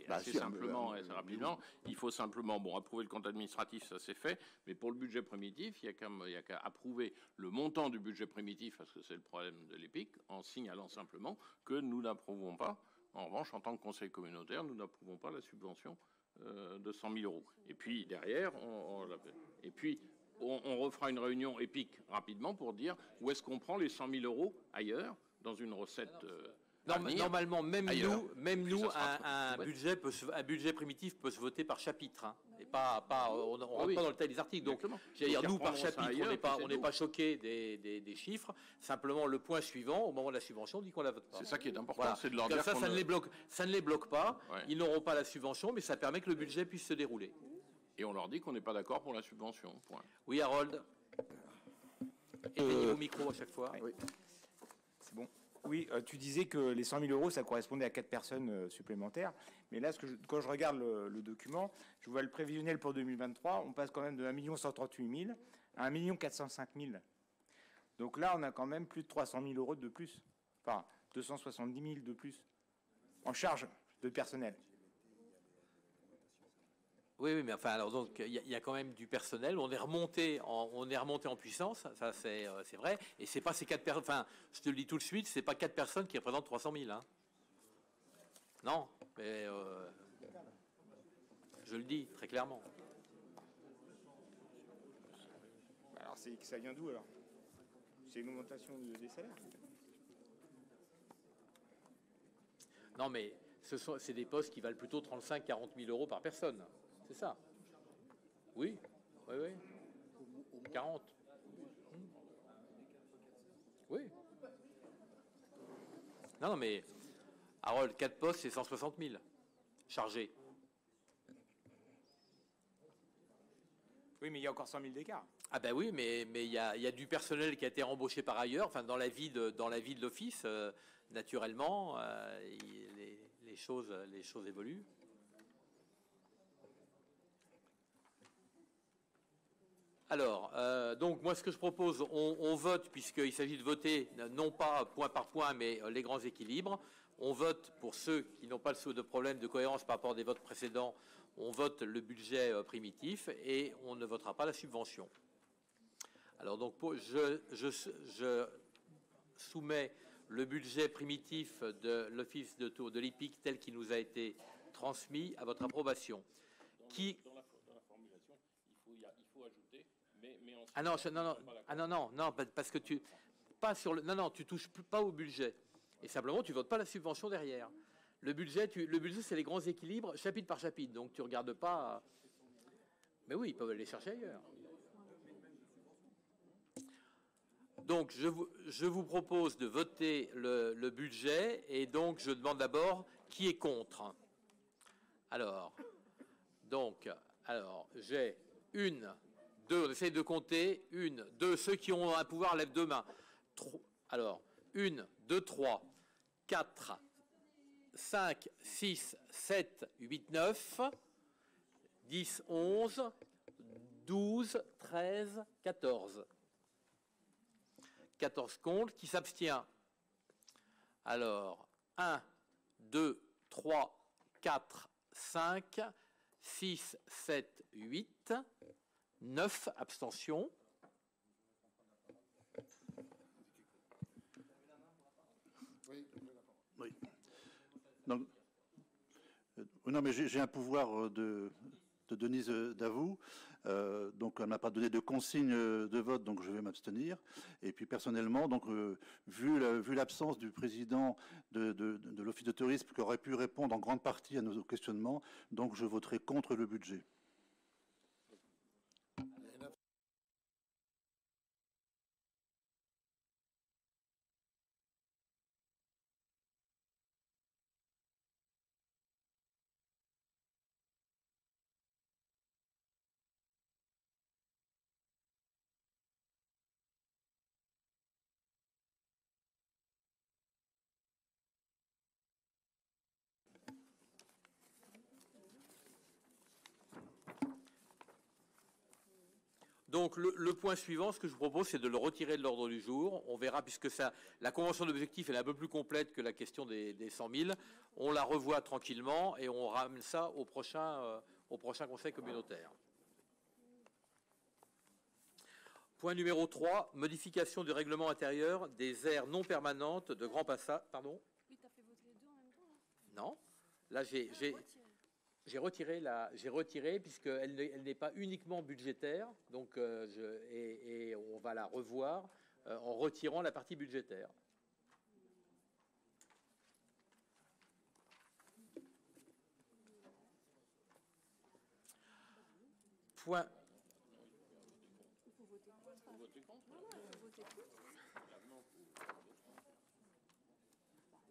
assez simplement et assez rapidement, il faut simplement approuver le compte administratif, ça c'est fait, mais pour le budget primitif, il y a qu'à approuver le montant du budget primitif, parce que c'est le problème de l'EPIC, en signalant simplement que nous n'approuvons pas. En revanche, en tant que conseil communautaire, nous n'approuvons pas la subvention de 100 000 euros. Et puis derrière, on refera une réunion EPIC rapidement pour dire où est-ce qu'on prend les 100 000 euros ailleurs, dans une recette. Normalement, même ailleurs, nous, un budget primitif peut se voter par chapitre, hein, et on ne rentre pas dans le détail des articles. Donc, j'allais dire, nous, par chapitre, on n'est pas choqué des chiffres. Simplement, le point suivant, au moment de la subvention, on dit qu'on la vote pas. C'est ça qui est important, voilà. C'est de leur dire ça ne les bloque pas. Ouais. Ils n'auront pas la subvention, mais ça permet que le budget puisse se dérouler. Et on leur dit qu'on n'est pas d'accord pour la subvention. Point. Oui, Harold. Éteignez vos micros à chaque fois. Oui. C'est bon. Oui, tu disais que les 100 000 euros, ça correspondait à 4 personnes supplémentaires. Mais là, quand je regarde le document, je vois le prévisionnel pour 2023, on passe quand même de 1 138 000 à 1 405 000. Donc là, on a quand même plus de 300 000 euros de plus. Enfin, 270 000 de plus en charge de personnel. Oui, mais enfin, alors donc il y a quand même du personnel. On est remonté en puissance, ça c'est vrai. Et c'est pas ces 4 personnes. Enfin, je te le dis tout de suite, c'est pas 4 personnes qui représentent 300 000. Hein. Non, mais je le dis très clairement. Alors ça vient d'où alors? C'est une augmentation des salaires. Non, mais c'est des postes qui valent plutôt 35-40 000 euros par personne. C'est ça. Oui. 40. Oui. Non, mais Harold, 4 postes, c'est 160 000 chargés. Oui, mais il y a encore 100 000 d'écart. Ah ben oui, mais il y a du personnel qui a été embauché par ailleurs. Enfin, dans la vie de l'office, naturellement, les choses évoluent. Alors, donc moi ce que je propose, on vote, puisqu'il s'agit de voter non pas point par point, mais les grands équilibres. On vote pour ceux qui n'ont pas de problème de cohérence par rapport à des votes précédents, on vote le budget primitif et on ne votera pas la subvention. Alors donc je soumets le budget primitif de l'office de l'EPIC tel qu'il nous a été transmis à votre approbation. Non, parce que tu touches pas au budget et simplement tu votes pas la subvention derrière. Le budget c'est les grands équilibres chapitre par chapitre, donc tu regardes pas. Mais oui, ils peuvent aller chercher ailleurs. Donc je vous propose de voter le budget et donc je demande d'abord qui est contre. Alors j'ai 1, 2, on essaye de compter. 1, 2, ceux qui ont un pouvoir lèvent 2 mains. Alors, 1, 2, 3, 4, 5, 6, 7, 8, 9, 10, 11, 12, 13, 14. 14 contre, qui s'abstient. Alors, 1, 2, 3, 4, 5, 6, 7, 8, 9 abstentions. Oui. Donc, non, mais j'ai un pouvoir de Denise Davout. Donc, elle m'a pas donné de consigne de vote, donc je vais m'abstenir. Et puis, personnellement, donc, vu l'absence du président de l'Office de tourisme qui aurait pu répondre en grande partie à nos questionnements, donc je voterai contre le budget. Donc le point suivant, ce que je vous propose, c'est de le retirer de l'ordre du jour. On verra, puisque ça, la convention d'objectifs est un peu plus complète que la question des 100 000. On la revoit tranquillement et on ramène ça au prochain conseil communautaire. Point numéro 3, modification du règlement intérieur des aires non permanentes de grand passage. Pardon ? Oui, tu as fait voter les deux en même temps, là ? Non. Là, j'ai retiré puisqu'elle n'est pas uniquement budgétaire, donc et on va la revoir en retirant la partie budgétaire. Point. Il faut voter contre. Non, non, il faut voter contre.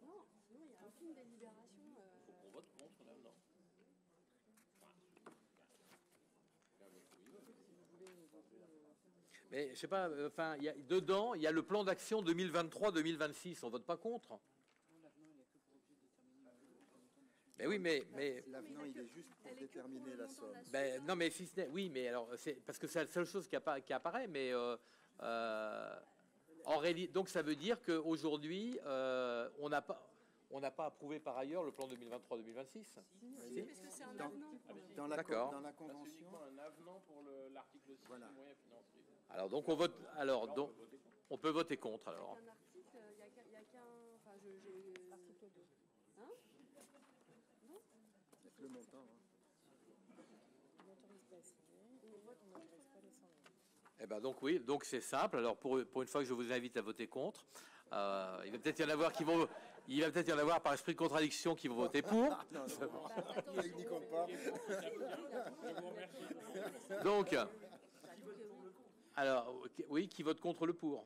Non, sinon il n'y a aucune délibération. On vote contre l'avenant. Mais je sais pas, enfin, dedans, il y a le plan d'action 2023-2026. On vote pas contre. Mais oui, mais l'avenant, il est juste pour déterminer la somme. Ben, non, mais si ce n'est, oui, mais alors c'est parce que c'est la seule chose qui apparaît, mais en réalité, donc ça veut dire qu'aujourd'hui, on n'a pas approuvé par ailleurs le plan 2023-2026. Si, parce que c'est un avenant. Dans la convention. C'est uniquement un avenant pour l'article 6 Voilà. des moyens financiers. Alors donc on vote, alors donc on peut voter contre alors. Il y a un article, il y a qu'un. Enfin, l'article 2. Hein ? Non ? Le montant. On n'autorise pas signer. On vote, on n'autorise pas les 100 000. Eh ben donc oui, donc c'est simple. Alors pour une fois que je vous invite à voter contre, il va peut-être y en avoir qui vont, il va peut-être y en avoir par esprit de contradiction qui vont voter pour. Non, il n'y compte pas. Donc, alors oui, qui vote contre le pour.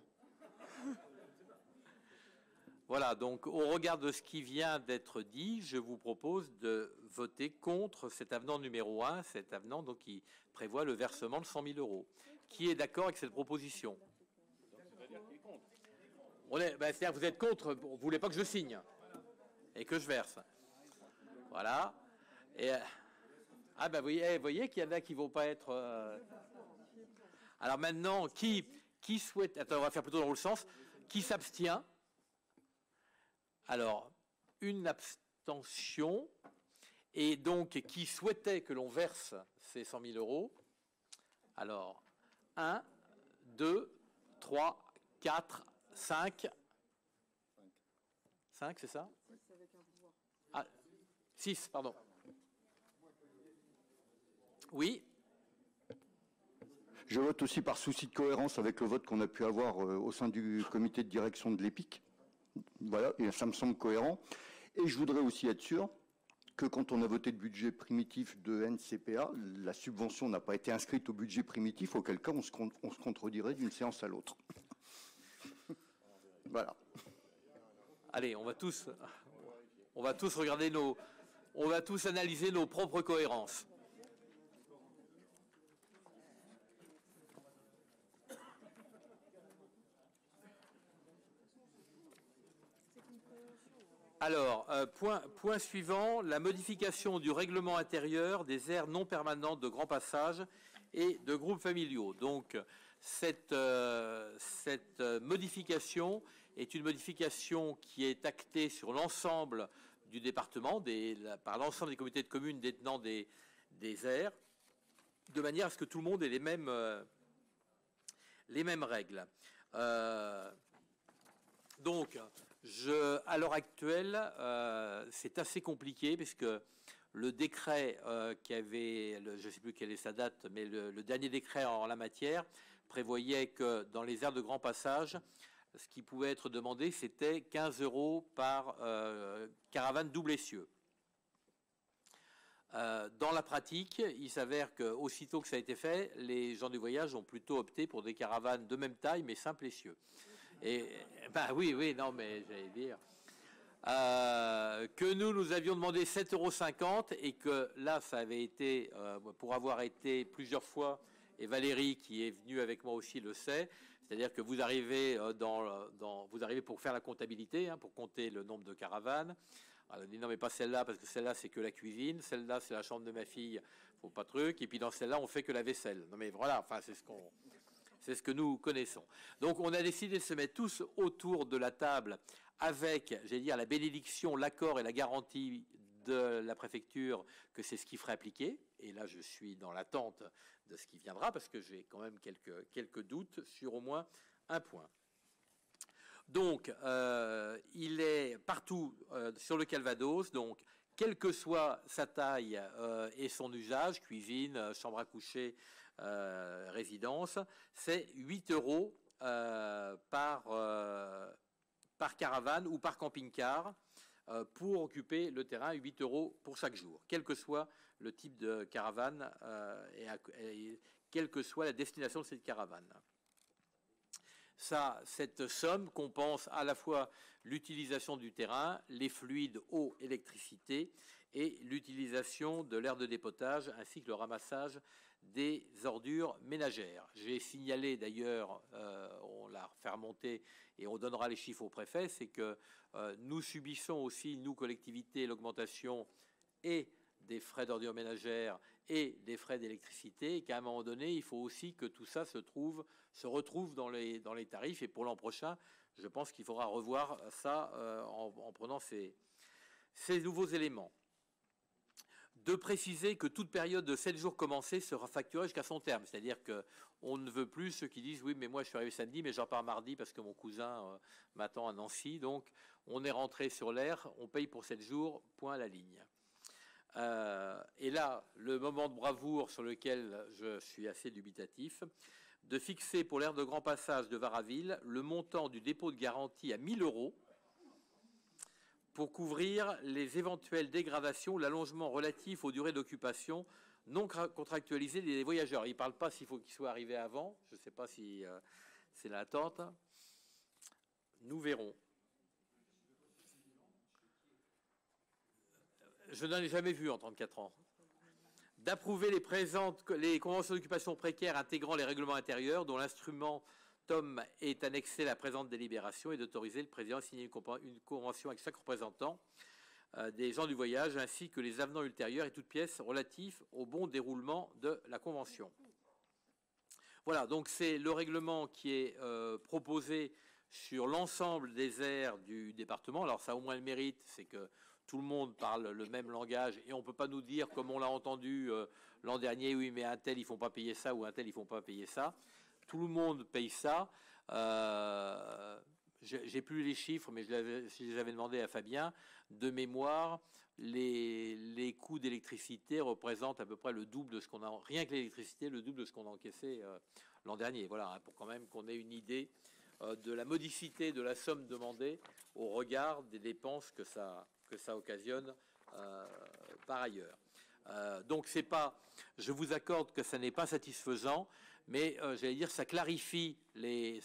Voilà, donc au regard de ce qui vient d'être dit, je vous propose de voter contre cet avenant numéro 1, cet avenant donc, qui prévoit le versement de 100 000 euros. Qui est d'accord avec cette proposition ? C'est-à-dire que vous êtes contre, vous ne voulez pas que je signe et que je verse. Voilà. Et, ah ben vous voyez qu'il y en a qui ne vont pas être... Alors maintenant, qui souhaite... Attends, on va faire plutôt dans le sens. Qui s'abstient ? Alors, une abstention. Et donc, qui souhaitait que l'on verse ces 100 000 euros ? Alors, 1, 2, 3, 4, 5. 5, c'est ça ? Ah, 6, pardon. Oui. Je vote aussi par souci de cohérence avec le vote qu'on a pu avoir au sein du comité de direction de l'EPIC. Voilà, et ça me semble cohérent. Et je voudrais aussi être sûr que quand on a voté le budget primitif de NCPA, la subvention n'a pas été inscrite au budget primitif, auquel cas on se contredirait d'une séance à l'autre. Voilà. Allez, on va tous regarder on va tous analyser nos propres cohérences. Alors, point suivant, la modification du règlement intérieur des aires non permanentes de grand passage et de groupes familiaux. Donc, cette modification est une modification qui est actée sur l'ensemble du département, par l'ensemble des comités de communes détenant des aires, de manière à ce que tout le monde ait les mêmes règles. Donc, à l'heure actuelle, c'est assez compliqué puisque le décret je ne sais plus quelle est sa date, mais le dernier décret en la matière prévoyait que dans les aires de grand passage, ce qui pouvait être demandé, c'était 15 € par caravane double essieu. Dans la pratique, il s'avère qu'aussitôt que ça a été fait, les gens du voyage ont plutôt opté pour des caravanes de même taille, mais simple essieu. Et ben oui, non, mais j'allais dire que nous avions demandé 7,50 € et que là, ça avait été, pour avoir été plusieurs fois, et Valérie, qui est venue avec moi aussi, le sait, c'est-à-dire que vous arrivez vous arrivez pour faire la comptabilité, pour compter le nombre de caravanes. Alors, elle dit non mais pas celle-là parce que celle-là c'est que la cuisine, celle-là c'est la chambre de ma fille, faut pas truc, et puis dans celle-là on fait que la vaisselle. Non mais voilà, enfin c'est ce que nous connaissons. Donc on a décidé de se mettre tous autour de la table avec, j'allais dire, la bénédiction, l'accord et la garantie de la préfecture que c'est ce qui ferait appliquer. Et là je suis dans l'attente de ce qui viendra parce que j'ai quand même quelques doutes sur au moins un point. Donc, il est partout sur le Calvados, donc quelle que soit sa taille et son usage, cuisine, chambre à coucher, résidence, c'est 8 € par caravane ou par camping-car pour occuper le terrain, 8 € pour chaque jour, quel que soit le type de caravane et quelle que soit la destination de cette caravane. Cette somme compense à la fois l'utilisation du terrain, les fluides eau, électricité et l'utilisation de l'air de dépotage ainsi que le ramassage des ordures ménagères. J'ai signalé d'ailleurs, on l'a fait remonter et on donnera les chiffres au préfet, c'est que nous subissons aussi, nous collectivités, l'augmentation et des frais d'ordures ménagères et des frais d'électricité, et qu'à un moment donné, il faut aussi que tout ça se retrouve dans les tarifs. Et pour l'an prochain, je pense qu'il faudra revoir ça en prenant ces nouveaux éléments. De préciser que toute période de 7 jours commencée sera facturée jusqu'à son terme. C'est-à-dire qu'on ne veut plus ceux qui disent « oui, mais moi je suis arrivé samedi, mais je repars mardi parce que mon cousin m'attend à Nancy. » Donc on est rentré sur l'air, on paye pour 7 jours, point à la ligne. Et là, le moment de bravoure sur lequel je suis assez dubitatif, de fixer pour l'aire de grand passage de Varaville le montant du dépôt de garantie à 1 000 € pour couvrir les éventuelles dégradations ou l'allongement relatif aux durées d'occupation non contractualisées des voyageurs. Il ne parle pas s'il faut qu'ils soient arrivés avant, je ne sais pas si c'est l'attente. Nous verrons. Je n'en ai jamais vu en 34 ans. D'approuver les conventions d'occupation précaires intégrant les règlements intérieurs dont l'instrument tome est annexé à la présente délibération et d'autoriser le président à signer une convention avec chaque représentant des gens du voyage ainsi que les avenants ultérieurs et toutes pièces relatives au bon déroulement de la convention. Voilà, donc c'est le règlement qui est proposé sur l'ensemble des aires du département. Alors ça a au moins le mérite, c'est que tout le monde parle le même langage et on ne peut pas nous dire, comme on l'a entendu l'an dernier, oui, mais un tel, ils ne font pas payer ça, ou un tel, ils ne font pas payer ça. Tout le monde paye ça. J'ai plus les chiffres, mais je les avais demandé à Fabien. De mémoire, les coûts d'électricité représentent à peu près le double de ce qu'on a, rien que l'électricité, le double de ce qu'on a encaissé l'an dernier. Voilà, hein, pour quand même qu'on ait une idée de la modicité de la somme demandée au regard des dépenses que ça occasionne par ailleurs. Donc c'est pas, je vous accorde que ça n'est pas satisfaisant, mais j'allais dire ça clarifie les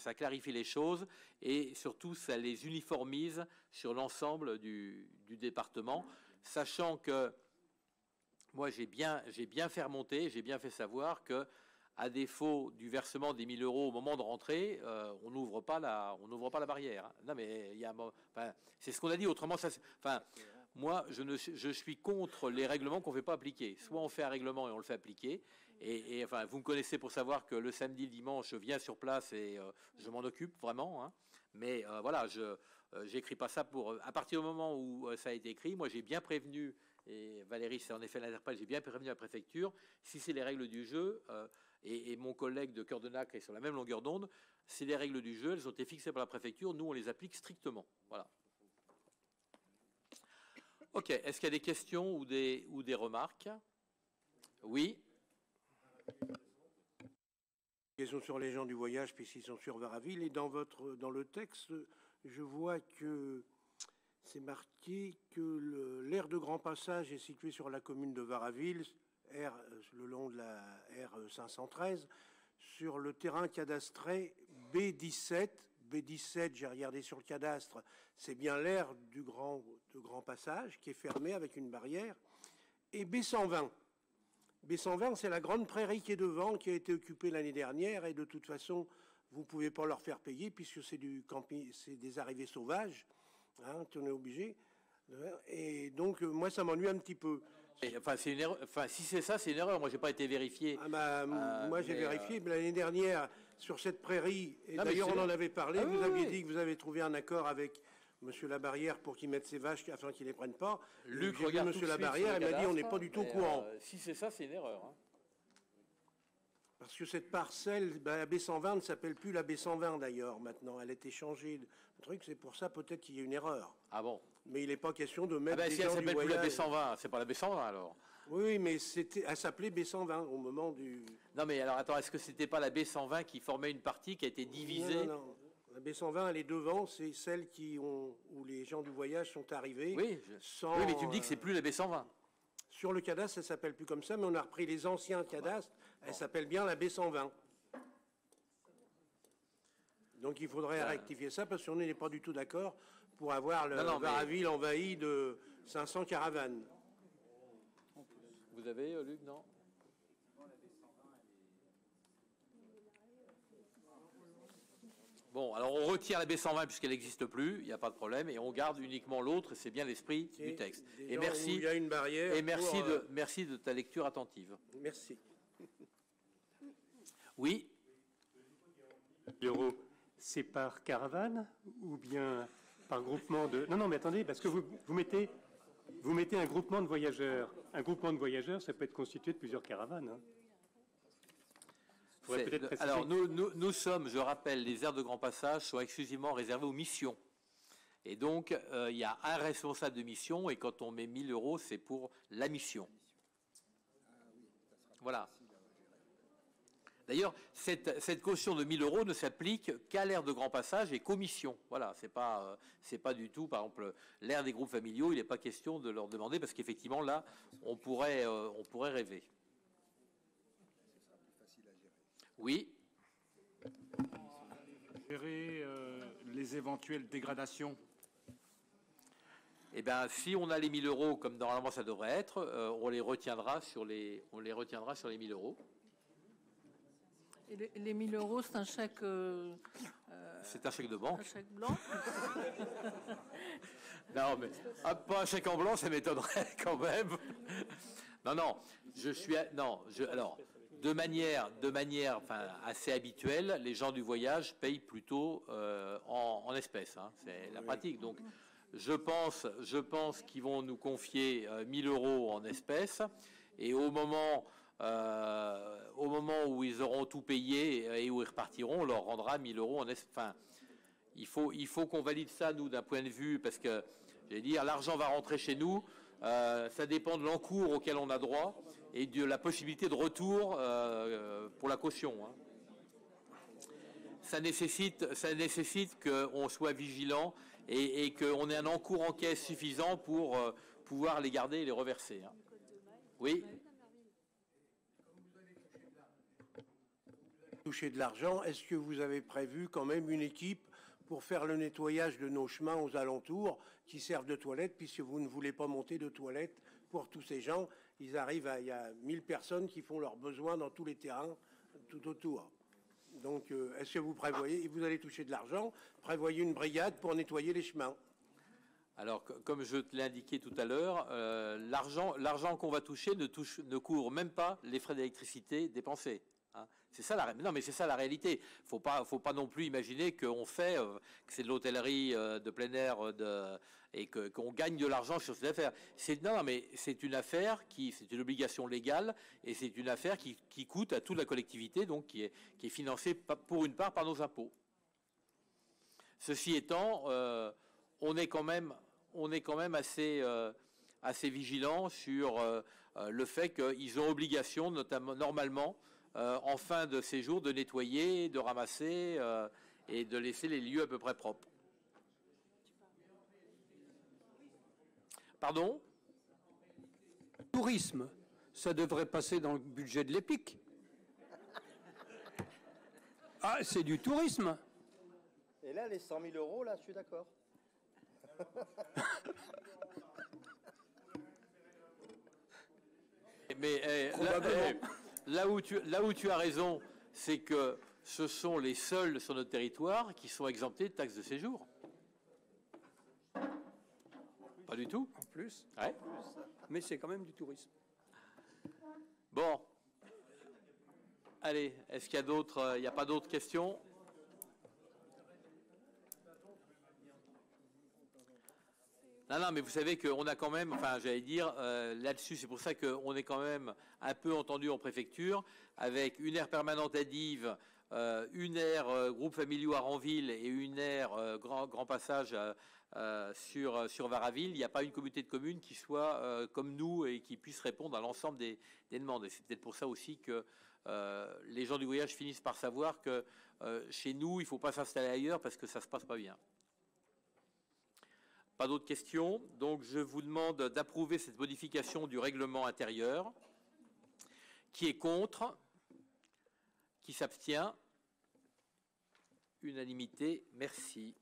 choses et surtout ça les uniformise sur l'ensemble du département, sachant que moi j'ai bien fait remonter, j'ai bien fait savoir que à défaut du versement des 1 000 € au moment de rentrer, on n'ouvre pas la barrière. Non mais c'est ce qu'on a dit. Autrement, moi, je suis contre les règlements qu'on ne fait pas appliquer. Soit on fait un règlement et on le fait appliquer. Et vous me connaissez pour savoir que le samedi, le dimanche, je viens sur place et je m'en occupe vraiment. Hein. Mais voilà, je n'écris pas ça pour. À partir du moment où ça a été écrit, moi j'ai bien prévenu. Et Valérie, c'est en effet l'interprète. J'ai bien prévenu la préfecture. Si c'est les règles du jeu. Et mon collègue de Cœur de Nacre est sur la même longueur d'onde. C'est les règles du jeu, elles ont été fixées par la préfecture. Nous, on les applique strictement. Voilà. Ok. Est-ce qu'il y a des questions ou des remarques? Oui. Question sur les gens du voyage, puisqu'ils sont sur Varaville. Et dans le texte, je vois que c'est marqué que l'aire de grand passage est située sur la commune de Varaville, le long de la R513, sur le terrain cadastré B17. B17, j'ai regardé sur le cadastre, c'est bien l'aire de grand passage qui est fermée avec une barrière. Et B120. B120, c'est la grande prairie qui est devant, qui a été occupée l'année dernière. Et de toute façon, vous ne pouvez pas leur faire payer puisque c'est des arrivées sauvages. Hein, on est obligé. Et donc, moi, ça m'ennuie un petit peu. Et, enfin, c'est une erreur. Enfin, si c'est ça, c'est une erreur. Moi, j'ai pas été vérifié. Moi, j'ai vérifié. Mais l'année dernière, sur cette prairie, et d'ailleurs, on en avait parlé, vous aviez dit que vous avez trouvé un accord avec Monsieur Labarrière pour qu'il mette ses vaches afin qu'il les prenne pas. Luc, j'ai vu regarde Monsieur tout de suite Labarrière, sur il le m'a dit on n'est cadastre, pas du tout au mais, courant. Si c'est ça, c'est une erreur. Hein. Parce que cette parcelle, la B120 ne s'appelle plus la B120 d'ailleurs maintenant. Elle a été changée de truc, c'est pour ça peut-être qu'il y a une erreur. Ah bon? Mais il n'est pas question de Ah mettre ben, des si elle gens du s'appelle plus la voyage. B120, c'est pas la B120 alors. Oui, mais elle s'appelait B120 au moment du... Non mais alors attends, est-ce que c'était pas la B120 qui formait une partie qui a été divisée? Non. La B120, elle est devant, c'est celle où les gens du voyage sont arrivés. Oui, oui, mais tu me dis que c'est plus la B120. Sur le cadastre, elle s'appelle plus comme ça, mais on a repris les anciens cadastres. Elle s'appelle bien la B120. Donc il faudrait rectifier ça parce qu'on n'est pas du tout d'accord pour avoir le Varaville envahi de 500 caravanes. Vous avez, Luc, non? Bon, alors on retire la B120 puisqu'elle n'existe plus, il n'y a pas de problème, et on garde uniquement l'autre, c'est bien l'esprit du texte. Et merci, il y a une barrière et merci de ta lecture attentive. Merci. Oui. L'euro, c'est par caravane ou bien par groupement de... Non, mais attendez, parce que vous mettez un groupement de voyageurs. Un groupement de voyageurs, ça peut être constitué de plusieurs caravanes. Hein. Alors, nous sommes, je rappelle, les aires de grand passage sont exclusivement réservées aux missions. Et donc, il y a un responsable de mission, et quand on met 1 000 euros, c'est pour la mission. Voilà. D'ailleurs, cette caution de 1 000 euros ne s'applique qu'à l'aire de grand passage et qu'aux missions. Voilà, c'est pas du tout, par exemple, l'aire des groupes familiaux, il n'est pas question de leur demander, parce qu'effectivement, là, on pourrait rêver. Oui. Gérer les éventuelles dégradations. Eh bien, si on a les 1 000 euros, comme normalement ça devrait être, on les retiendra sur les 1 000 euros. Et les 1 000 euros, c'est un chèque... c'est un chèque de banque. Un chèque blanc. Non, mais pas un chèque en blanc, ça m'étonnerait quand même. Non, alors, de manière assez habituelle, les gens du voyage payent plutôt en espèces. Hein, c'est la pratique. Donc, je pense qu'ils vont nous confier 1 000 euros en espèces, et au moment où ils auront tout payé et où ils repartiront, on leur rendra 1 000 euros en espèces. Enfin, il faut qu'on valide ça, nous, d'un point de vue, parce que, j'allais dire, l'argent va rentrer chez nous, ça dépend de l'encours auquel on a droit et de la possibilité de retour pour la caution. Hein. Ça nécessite qu'on soit vigilant et qu'on ait un encours en caisse suffisant pour pouvoir les garder et les reverser. Hein. Oui. Toucher de l'argent, est-ce que vous avez prévu quand même une équipe pour faire le nettoyage de nos chemins aux alentours qui servent de toilettes, puisque vous ne voulez pas monter de toilettes pour tous ces gens? Il y a 1000 personnes qui font leurs besoins dans tous les terrains tout autour. Donc, est-ce que vous prévoyez, vous allez toucher de l'argent, prévoyez une brigade pour nettoyer les chemins? Alors, comme je te l'ai indiqué tout à l'heure, l'argent qu'on va toucher ne couvre même pas les frais d'électricité dépensés. Hein. C'est ça la réalité. Faut pas non plus imaginer qu'on fait que c'est de l'hôtellerie de plein air et qu'on gagne de l'argent sur cette affaire. Mais c'est une affaire c'est une obligation légale et c'est une affaire qui coûte à toute la collectivité, donc qui est financée pour une part par nos impôts. Ceci étant, on est quand même assez vigilant sur le fait qu'ils ont obligation, normalement, en fin de séjour, de nettoyer, de ramasser et de laisser les lieux à peu près propres. Pardon? Tourisme, ça devrait passer dans le budget de l'EPIC. Ah, c'est du tourisme. Et là, les 100 000 euros, là, je suis d'accord. Mais là où tu as raison, c'est que ce sont les seuls sur notre territoire qui sont exemptés de taxes de séjour. du tout. En plus. Ouais. Mais c'est quand même du tourisme. Bon. Allez, est-ce qu'il y a d'autres, il n'y a pas d'autres questions? Non, mais vous savez qu'on a quand même, enfin, j'allais dire, là-dessus, c'est pour ça qu'on est quand même un peu entendu en préfecture, avec une aire permanente à Dives, une aire groupe familiaux à Ranville et une aire grand passage sur Varaville. Il n'y a pas une communauté de communes qui soit comme nous et qui puisse répondre à l'ensemble des demandes. Et c'est peut-être pour ça aussi que les gens du voyage finissent par savoir que chez nous, il ne faut pas s'installer ailleurs parce que ça ne se passe pas bien. Pas d'autres questions. Donc, je vous demande d'approuver cette modification du règlement intérieur. Qui est contre? Qui s'abstient? Unanimité. Merci.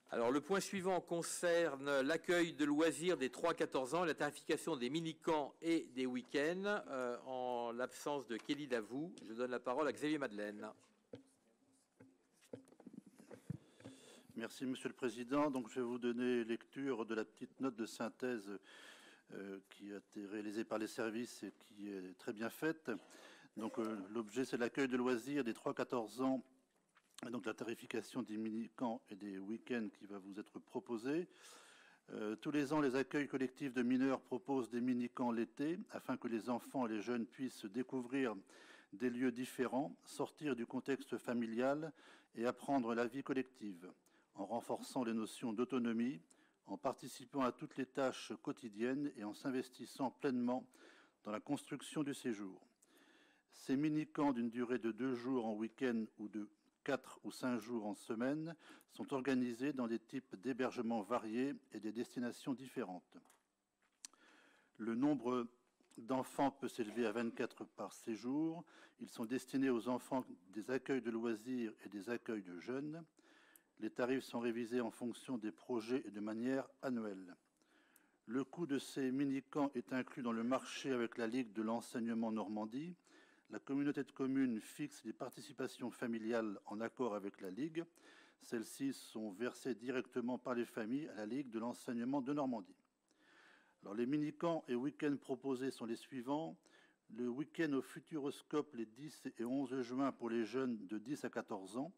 Alors, le point suivant concerne l'accueil de loisirs des 3-14 ans et la tarification des mini-camps et des week-ends. En l'absence de Kelly Davout, je donne la parole à Xavier Madeleine. Merci, Monsieur le Président. Donc, je vais vous donner lecture de la petite note de synthèse qui a été réalisée par les services et qui est très bien faite. Donc, l'objet, c'est l'accueil de loisirs des 3-14 ans, et donc la tarification des mini-camps et des week-ends qui va vous être proposée. Tous les ans, les accueils collectifs de mineurs proposent des mini-camps l'été, afin que les enfants et les jeunes puissent découvrir des lieux différents, sortir du contexte familial et apprendre la vie collective, en renforçant les notions d'autonomie, en participant à toutes les tâches quotidiennes et en s'investissant pleinement dans la construction du séjour. Ces mini-camps d'une durée de 2 jours en week-end ou de 4 ou 5 jours en semaine sont organisés dans des types d'hébergements variés et des destinations différentes. Le nombre d'enfants peut s'élever à 24 par séjour. Ils sont destinés aux enfants des accueils de loisirs et des accueils de jeunes. Les tarifs sont révisés en fonction des projets et de manière annuelle. Le coût de ces mini-camps est inclus dans le marché avec la Ligue de l'enseignement Normandie. La communauté de communes fixe les participations familiales en accord avec la Ligue. Celles-ci sont versées directement par les familles à la Ligue de l'enseignement de Normandie. Alors, les mini-camps et week-ends proposés sont les suivants. Le week-end au Futuroscope les 10 et 11 juin pour les jeunes de 10 à 14 ans.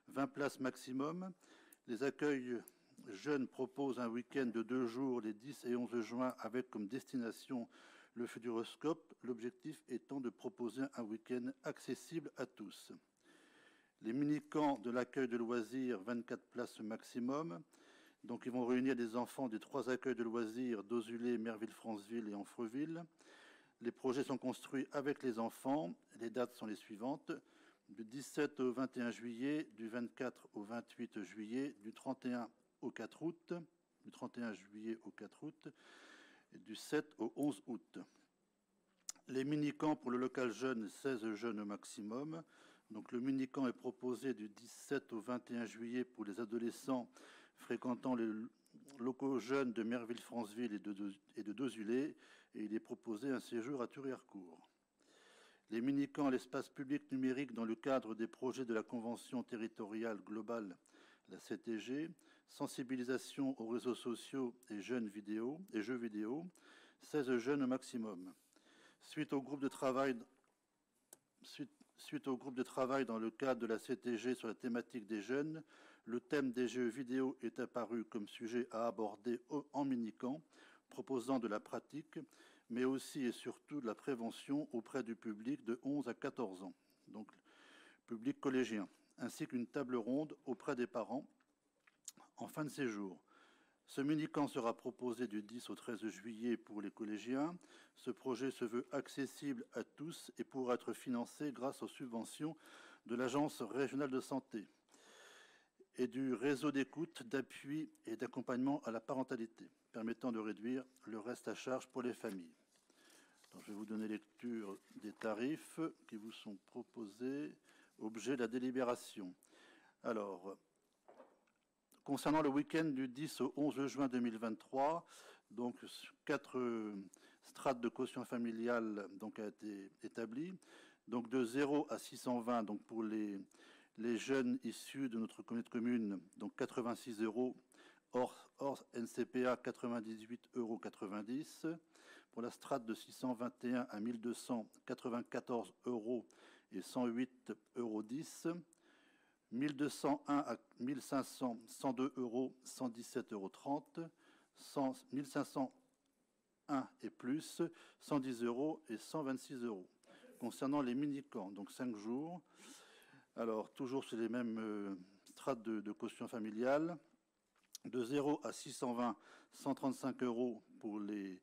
20 places maximum. Les accueils jeunes proposent un week-end de 2 jours les 10 et 11 juin avec comme destination le Futuroscope, l'objectif étant de proposer un week-end accessible à tous. Les mini-camps de l'accueil de loisirs, 24 places maximum. Donc ils vont réunir des enfants des 3 accueils de loisirs d'Ozulé, Merville-Franceville et Amfreville. Les projets sont construits avec les enfants. Les dates sont les suivantes. Du 17 au 21 juillet, du 24 au 28 juillet, du 31 au 4 août, du 31 juillet au 4 août, et du 7 au 11 août. Les mini-camps pour le local jeune, 16 jeunes au maximum. Donc le mini-camp est proposé du 17 au 21 juillet pour les adolescents fréquentant les locaux jeunes de Merville-Franceville et de Dozulé, et il est proposé un séjour à Thury-Harcourt. Les mini-camps à l'espace public numérique dans le cadre des projets de la Convention territoriale globale, la CTG, sensibilisation aux réseaux sociaux et jeux vidéo, 16 jeunes au maximum. Suite au groupe de travail dans le cadre de la CTG sur la thématique des jeunes, le thème des jeux vidéo est apparu comme sujet à aborder en mini-camp, proposant de la pratique, mais aussi et surtout de la prévention auprès du public de 11 à 14 ans, donc public collégien, ainsi qu'une table ronde auprès des parents en fin de séjour. Ce mini-camp sera proposé du 10 au 13 juillet pour les collégiens. Ce projet se veut accessible à tous et pourra être financé grâce aux subventions de l'Agence régionale de santé et du réseau d'écoute, d'appui et d'accompagnement à la parentalité, permettant de réduire le reste à charge pour les familles. Donc, je vais vous donner lecture des tarifs qui vous sont proposés, objet de la délibération. Alors, concernant le week-end du 10 au 11 juin 2023, donc 4 strates de quotient familial donc, a été établi. Donc de 0 à 620 donc pour les les jeunes issus de notre communauté de communes, donc 86 €, hors NCPA 98,90 €. Pour la strate de 621 à 1200, 94 € et 108,10 €. 1201 à 1500, 102 €, 117,30 €. 1501 et plus, 110 € et 126 €. Concernant les mini-camps, donc 5 jours, alors toujours sur les mêmes strates de caution familiale, de 0 à 620, 135 € pour les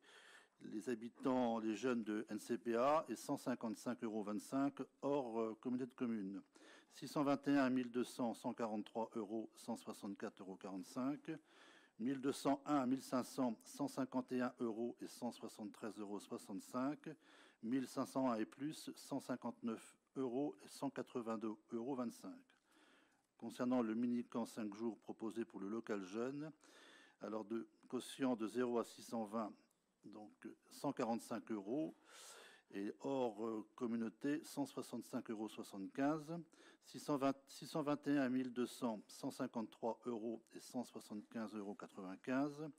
habitants, les jeunes de NCPA, et 155,25 € hors communauté de communes. 621 à 1200, 143 €, 164,45 €. 1201 à 1500, 151 € et 173,65 €. 1501 et plus, 159 € et 182,25 €. Concernant le mini-camp 5 jours proposé pour le local jeune, alors de quotient de 0 à 620, donc 145 €, et hors communauté, 165,75 €. 621 à 1200, 153 € et 175,95 €.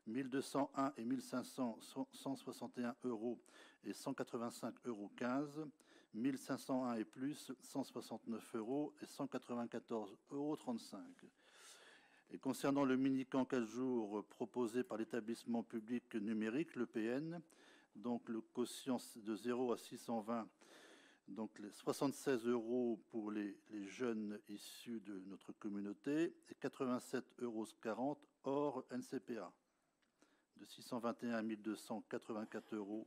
1201 et 1500, 161 € et 185,15 €. 1501 et plus, 169 € et 194,35 €. Et concernant le mini-camp 4 jours proposé par l'établissement public numérique, l'EPN, donc le quotient de 0 à 620, donc les 76 € pour les jeunes issus de notre communauté et 87,40 € hors NCPA. De 621 à 1200, 84 €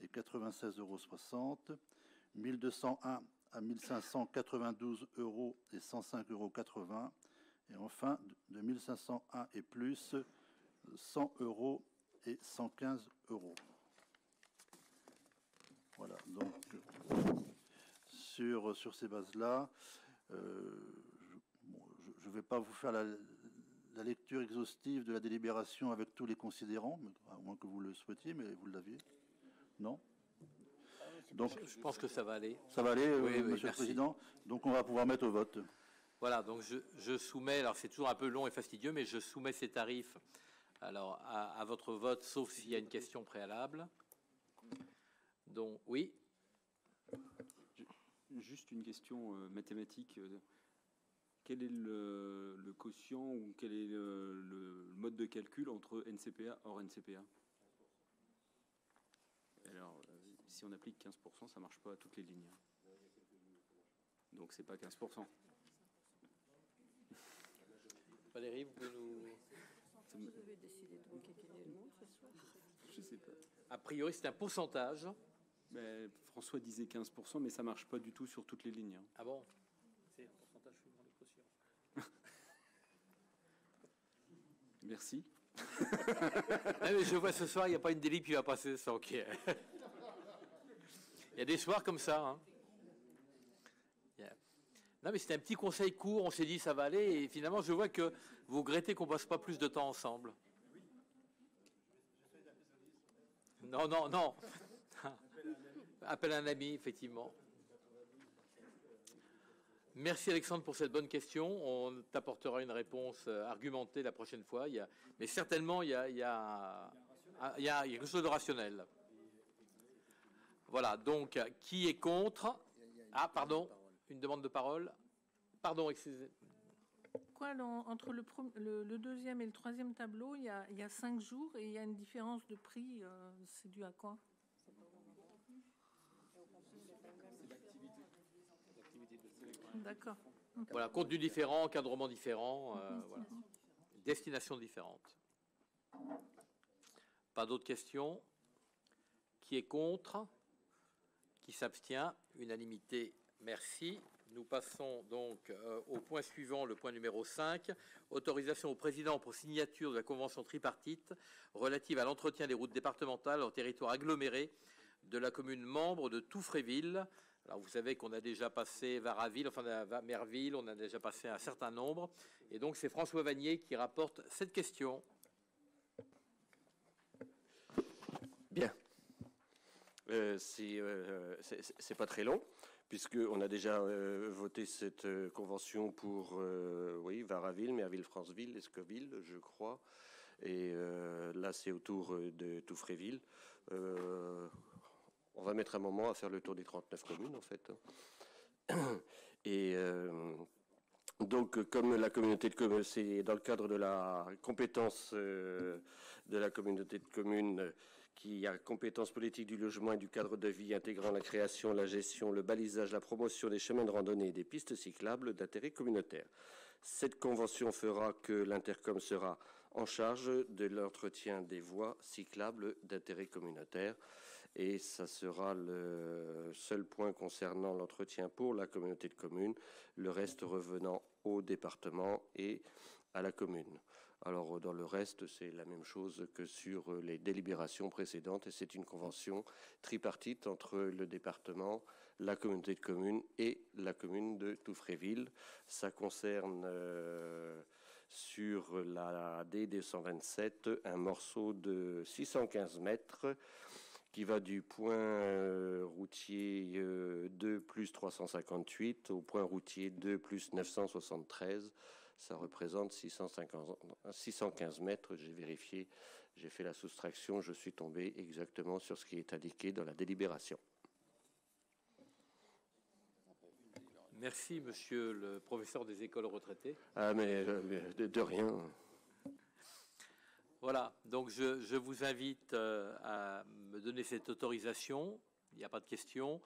et 96,60 €. 1201 à 1500, 92 € et 105,80 €. Et enfin, de 1501 et plus, 100 € et 115 €. Voilà, donc sur ces bases-là, je ne vais pas vous faire la lecture exhaustive de la délibération avec tous les considérants, à moins que vous le souhaitiez, mais vous l'aviez. Non ? Donc, je pense que ça va aller. Ça va aller, oui, Monsieur le merci. Président. Donc on va pouvoir mettre au vote. Voilà, donc je soumets, alors c'est toujours un peu long et fastidieux, mais je soumets ces tarifs alors, à votre vote, sauf s'il y a une question préalable. Donc, oui. Juste une question mathématique. Quel est le quotient ou quel est le mode de calcul entre NCPA hors NCPA? Alors, si on applique 15%, ça ne marche pas à toutes les lignes. Donc, c'est pas 15%. Valérie, vous pouvez nous... Vous devez décider de quel est le nom ce soir. Je sais pas. A priori, c'est un pourcentage. Mais François disait 15%, mais ça ne marche pas du tout sur toutes les lignes. Ah bon? C'est un pourcentage suivant les cautions. Merci. Non, mais je vois ce soir, il n'y a pas une délire qui va passer sans qu'il y ait... Il y a des soirs comme ça. Hein. Non, mais c'était un petit conseil court. On s'est dit ça va aller. Et finalement, je vois que vous regrettez qu'on passe pas plus de temps ensemble. Non, non, non. Appel à un ami, effectivement. Merci Alexandre pour cette bonne question. On t'apportera une réponse argumentée la prochaine fois. Mais certainement, il y a quelque chose de rationnel. Voilà, donc, qui est contre? Ah, pardon, une demande de parole. Pardon, excusez. Quoi, entre le deuxième et le troisième tableau, il y a 5 jours et il y a une différence de prix. C'est dû à quoi? D'accord. Okay. Voilà, contenu différent, encadrement différent, voilà. Destination différente. Pas d'autres questions? Qui est contre? Qui s'abstient? Unanimité, merci. Nous passons donc au point suivant, le point numéro 5. Autorisation au président pour signature de la convention tripartite relative à l'entretien des routes départementales en territoire aggloméré de la commune membre de Touffréville. Alors vous savez qu'on a déjà passé Varaville, enfin Merville, on a déjà passé un certain nombre. Et donc c'est François Vanier qui rapporte cette question. Bien. C'est pas très long, puisqu'on a déjà voté cette convention pour Varaville, Merville-Franceville, Escoville, je crois. Et là, c'est autour de Touffréville. On va mettre un moment à faire le tour des 39 communes, en fait. Et donc, comme la communauté de communes, c'est dans le cadre de la compétence de la communauté de communes qui a compétence politique du logement et du cadre de vie intégrant la création, la gestion, le balisage, la promotion des chemins de randonnée et des pistes cyclables d'intérêt communautaire. Cette convention fera que l'Intercom sera en charge de l'entretien des voies cyclables d'intérêt communautaire et ça sera le seul point concernant l'entretien pour la communauté de communes, le reste revenant au département et à la commune. Alors dans le reste, c'est la même chose que sur les délibérations précédentes et c'est une convention tripartite entre le département, la communauté de communes et la commune de Touffréville. Ça concerne sur la D227 un morceau de 615 mètres qui va du point routier 2 plus 358 au point routier 2 plus 973. Ça représente 615 mètres. J'ai vérifié, j'ai fait la soustraction, je suis tombé exactement sur ce qui est indiqué dans la délibération. Merci, monsieur le professeur des écoles retraités. Ah, mais de rien. Voilà, donc je vous invite à me donner cette autorisation. Il n'y a pas de questions.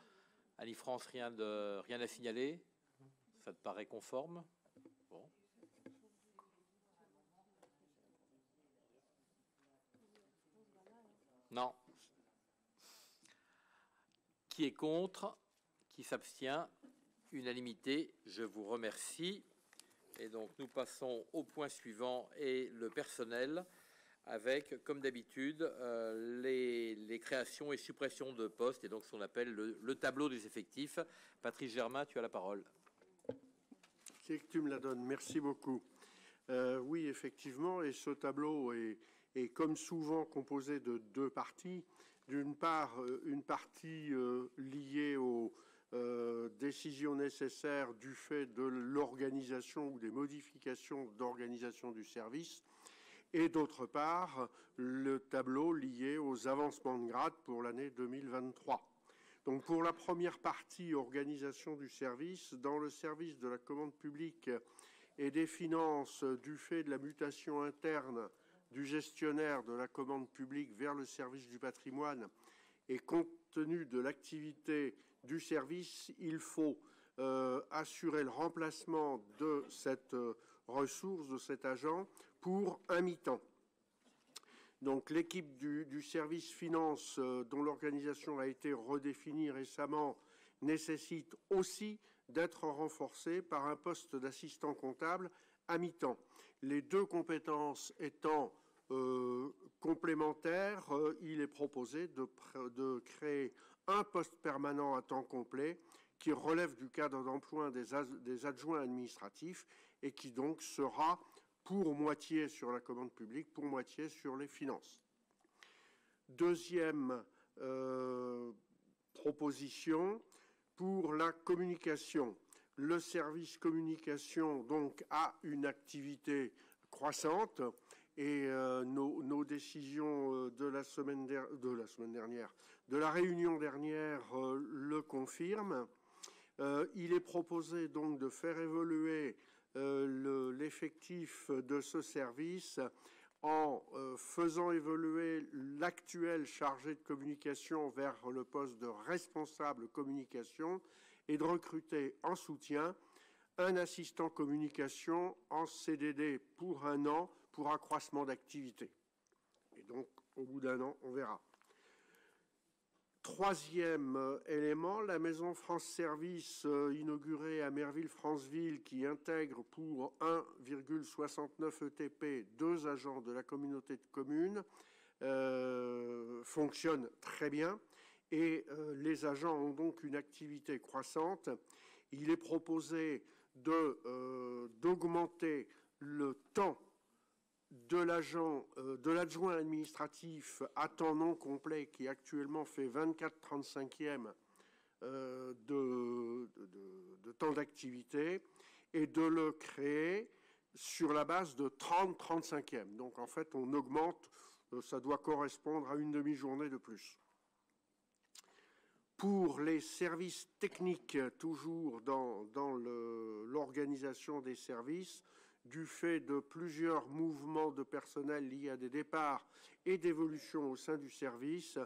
Annie-France, rien à signaler? Ça te paraît conforme? Bon. Non. Qui est contre? Qui s'abstient? Unanimité. Je vous remercie. Et donc, nous passons au point suivant et le personnel avec, comme d'habitude, les créations et suppressions de postes et donc ce qu'on appelle le tableau des effectifs. Patrice Germain, tu as la parole. C'est que tu me la donnes. Merci beaucoup. Oui, effectivement, et ce tableau est comme souvent composé de deux parties. D'une part, une partie liée aux décisions nécessaires du fait de l'organisation ou des modifications d'organisation du service, et d'autre part, le tableau lié aux avancements de grade pour l'année 2023. Donc pour la première partie, organisation du service, dans le service de la commande publique et des finances, du fait de la mutation interne du gestionnaire de la commande publique vers le service du patrimoine, et compte tenu de l'activité du service, il faut assurer le remplacement de cette ressource, de cet agent, pour un mi-temps. Donc l'équipe du service finance, dont l'organisation a été redéfinie récemment, nécessite aussi d'être renforcée par un poste d'assistant comptable à mi-temps. Les deux compétences étant complémentaires, il est proposé de créer un poste permanent à temps complet qui relève du cadre d'emploi des adjoints administratifs et qui donc sera pour moitié sur la commande publique, pour moitié sur les finances. Deuxième proposition, pour la communication. Le service communication donc a une activité croissante et nos décisions de la réunion dernière le confirment. Il est proposé donc de faire évoluer l'effectif de ce service en faisant évoluer l'actuel chargé de communication vers le poste de responsable communication et de recruter en soutien un assistant communication en CDD pour 1 an pour accroissement d'activité. Et donc, au bout d'1 an, on verra. Troisième élément, la maison France Service inaugurée à Merville-Franceville qui intègre pour 1,69 ETP 2 agents de la communauté de communes fonctionne très bien et les agents ont donc une activité croissante. Il est proposé d'augmenter le temps de l'adjoint administratif à temps non complet qui actuellement fait 24/35e de temps d'activité et de le créer sur la base de 30-35e. Donc en fait, on augmente, ça doit correspondre à une demi-journée de plus. Pour les services techniques, toujours dans l'organisation des services, du fait de plusieurs mouvements de personnel liés à des départs et d'évolutions au sein du service,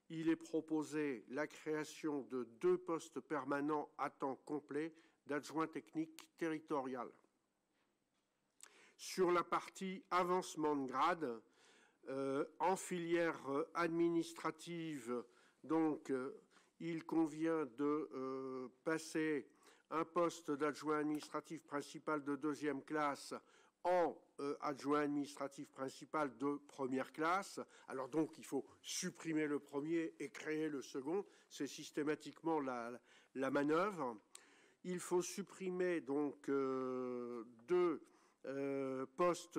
il est proposé la création de 2 postes permanents à temps complet d'adjoint technique territorial. Sur la partie avancement de grade, en filière administrative, donc, il convient de passer un poste d'adjoint administratif principal de 2e classe en adjoint administratif principal de 1re classe. Alors donc, il faut supprimer le premier et créer le second. C'est systématiquement la manœuvre. Il faut supprimer donc 2 postes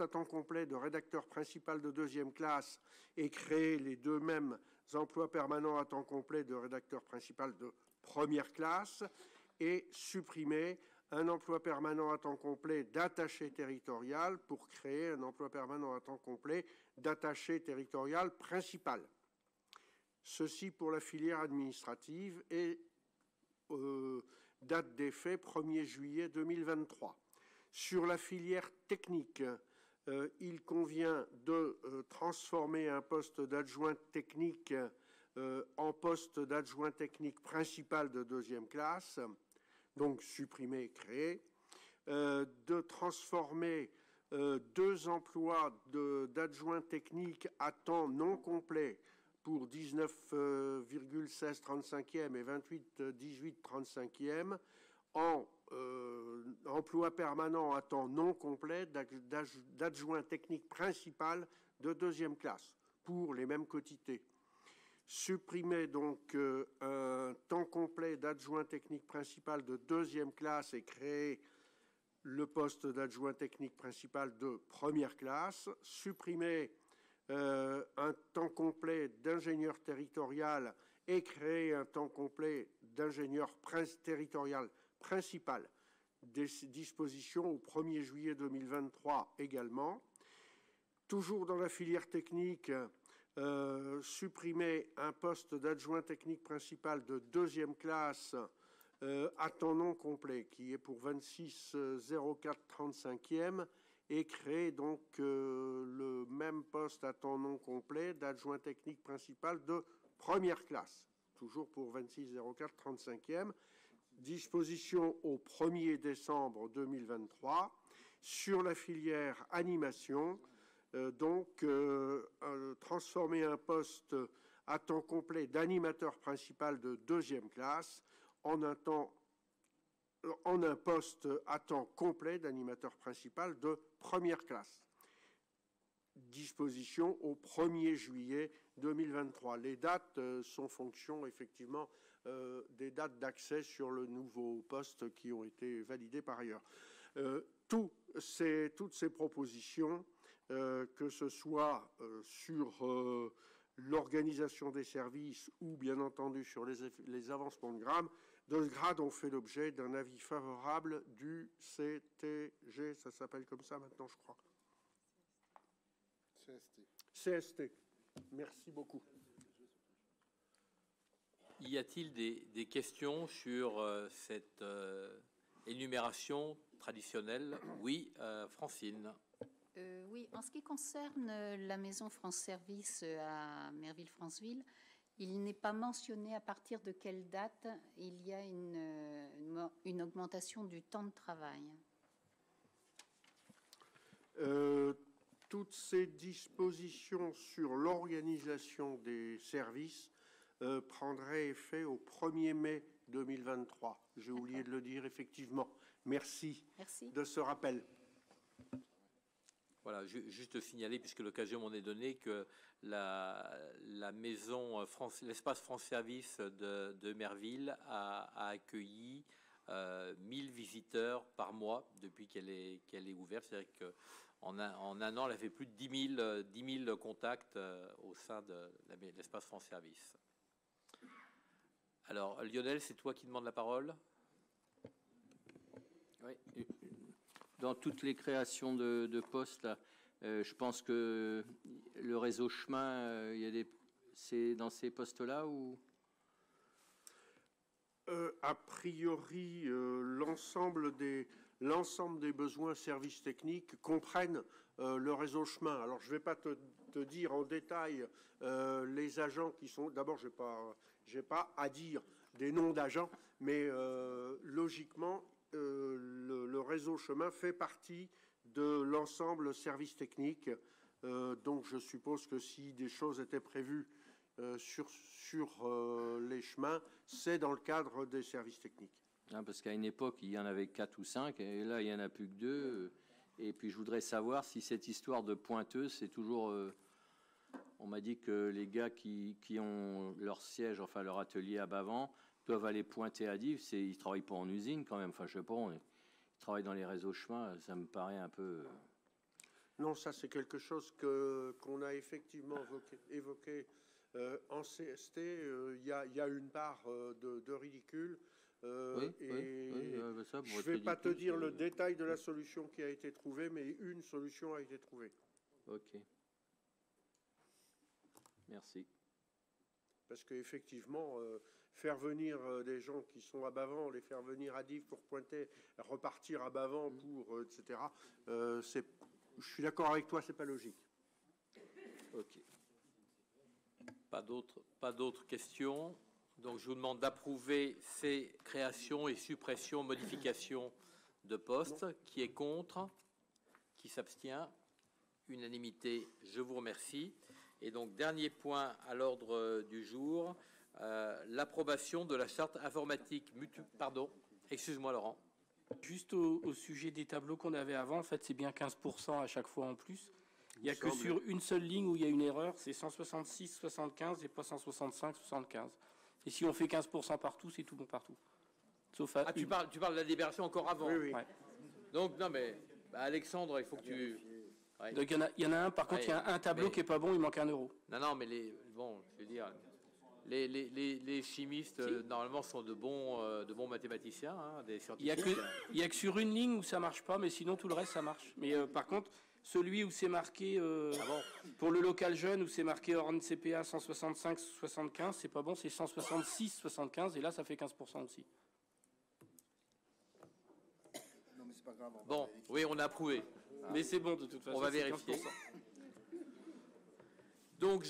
à temps complet de rédacteur principal de 2e classe et créer les 2 mêmes emplois permanents à temps complet de rédacteur principal de 1re classe et supprimer un emploi permanent à temps complet d'attaché territorial pour créer un emploi permanent à temps complet d'attaché territorial principal. Ceci pour la filière administrative et date d'effet 1er juillet 2023. Sur la filière technique, il convient de transformer un poste d'adjoint technique en poste d'adjoint technique principal de 2e classe, donc supprimer, créer, de transformer 2 emplois d'adjoint technique à temps non complet pour 19,1635e et 28,1835e en emploi permanent à temps non complet d'adjoint technique principal de 2e classe pour les mêmes quotités. Supprimer donc un temps complet d'adjoint technique principal de 2e classe et créer le poste d'adjoint technique principal de 1re classe. Supprimer un temps complet d'ingénieur territorial et créer un temps complet d'ingénieur territorial principal. Des dispositions au 1er juillet 2023 également. Toujours dans la filière technique, supprimer un poste d'adjoint technique principal de 2e classe à temps non complet, qui est pour 26,0435e, et créer donc le même poste à temps non complet d'adjoint technique principal de 1re classe, toujours pour 26,0435e. Disposition au 1er décembre 2023. Sur la filière animation, transformer un poste à temps complet d'animateur principal de 2e classe en un poste à temps complet d'animateur principal de 1re classe. Disposition au 1er juillet 2023. Les dates sont fonction effectivement des dates d'accès sur le nouveau poste qui ont été validées par ailleurs. Toutes ces propositions, que ce soit sur l'organisation des services ou bien entendu sur les avancements de grade, ont fait l'objet d'un avis favorable du CTG, ça s'appelle comme ça maintenant je crois. CST. Merci beaucoup. Y a-t-il des questions sur cette énumération traditionnelle? Oui, Francine. Oui, en ce qui concerne la maison France Service à Merville-Franceville, il n'est pas mentionné à partir de quelle date il y a une augmentation du temps de travail. Toutes ces dispositions sur l'organisation des services prendraient effet au 1er mai 2023. J'ai oublié de le dire, effectivement. Merci. De ce rappel. Voilà, juste signaler, puisque l'occasion m'en est donnée, que la maison, l'espace France Service de Merville a accueilli 1000 visiteurs par mois depuis qu'elle est ouverte. C'est-à-dire qu'en un an, elle a fait plus de 10 000 contacts au sein de l'espace France Service. Alors, Lionel, c'est toi qui demandes la parole. Oui. Dans toutes les créations de postes, là, je pense que le réseau chemin, c'est dans ces postes-là ou A priori, l'ensemble des besoins services techniques comprennent le réseau chemin. Alors, je ne vais pas te dire en détail les agents qui sont... D'abord, je n'ai pas à dire des noms d'agents, mais logiquement, le réseau chemin fait partie de l'ensemble service technique. Donc, je suppose que si des choses étaient prévues sur les chemins, c'est dans le cadre des services techniques. Parce qu'à une époque, il y en avait 4 ou 5, et là, il n'y en a plus que 2. Et puis, je voudrais savoir si cette histoire de pointeuse, c'est toujours... on m'a dit que les gars qui ont leur siège, enfin leur atelier à Bavans, doivent aller pointer à Dives. Ils ne travaillent pas en usine quand même. Enfin, je sais pas, ils travaillent dans les réseaux chemins. Ça me paraît un peu... Non, ça, c'est quelque chose qu'on a effectivement évoqué en CST. Il y a une part de ridicule. Je ne vais pas te dire le détail de la solution qui a été trouvée, mais une solution a été trouvée. Ok. Merci. Parce qu'effectivement, faire venir des gens qui sont à Bavans, les faire venir à Dives pour pointer, repartir à Bavans pour, etc., je suis d'accord avec toi, c'est pas logique. Ok. Pas d'autres questions. Donc, je vous demande d'approuver ces créations et suppressions, modifications de postes. Qui est contre? Qui s'abstient? Unanimité. Je vous remercie. Et donc, dernier point à l'ordre du jour, l'approbation de la charte informatique Pardon, excuse-moi Laurent. Juste au sujet des tableaux qu'on avait avant, en fait, c'est bien 15% à chaque fois en plus. Il n'y a que sur une seule ligne où il y a une erreur, c'est 166,75 et pas 165,75. Et si on fait 15% partout, c'est tout bon partout. Sauf à tu parles de la libération encore avant. Oui, oui. Ouais. Donc, non, mais Alexandre, il faut que tu... Ouais. Donc, il y en a un, par contre, il y a un tableau qui n'est pas bon, il manque 1 euro. Non, mais je veux dire, les chimistes, normalement, sont de bons mathématiciens, hein, des scientifiques. Il n'y a que sur une ligne où ça ne marche pas, mais sinon, tout le reste, ça marche. Mais par contre, celui où c'est marqué, pour le local jeune, où c'est marqué hors CPA 165,75, c'est pas bon, c'est 166,75, et là, ça fait 15% aussi. Non, mais c'est pas grave. Bon, oui, on a approuvé. Mais c'est bon, de toute façon. On va vérifier. 15%. Donc,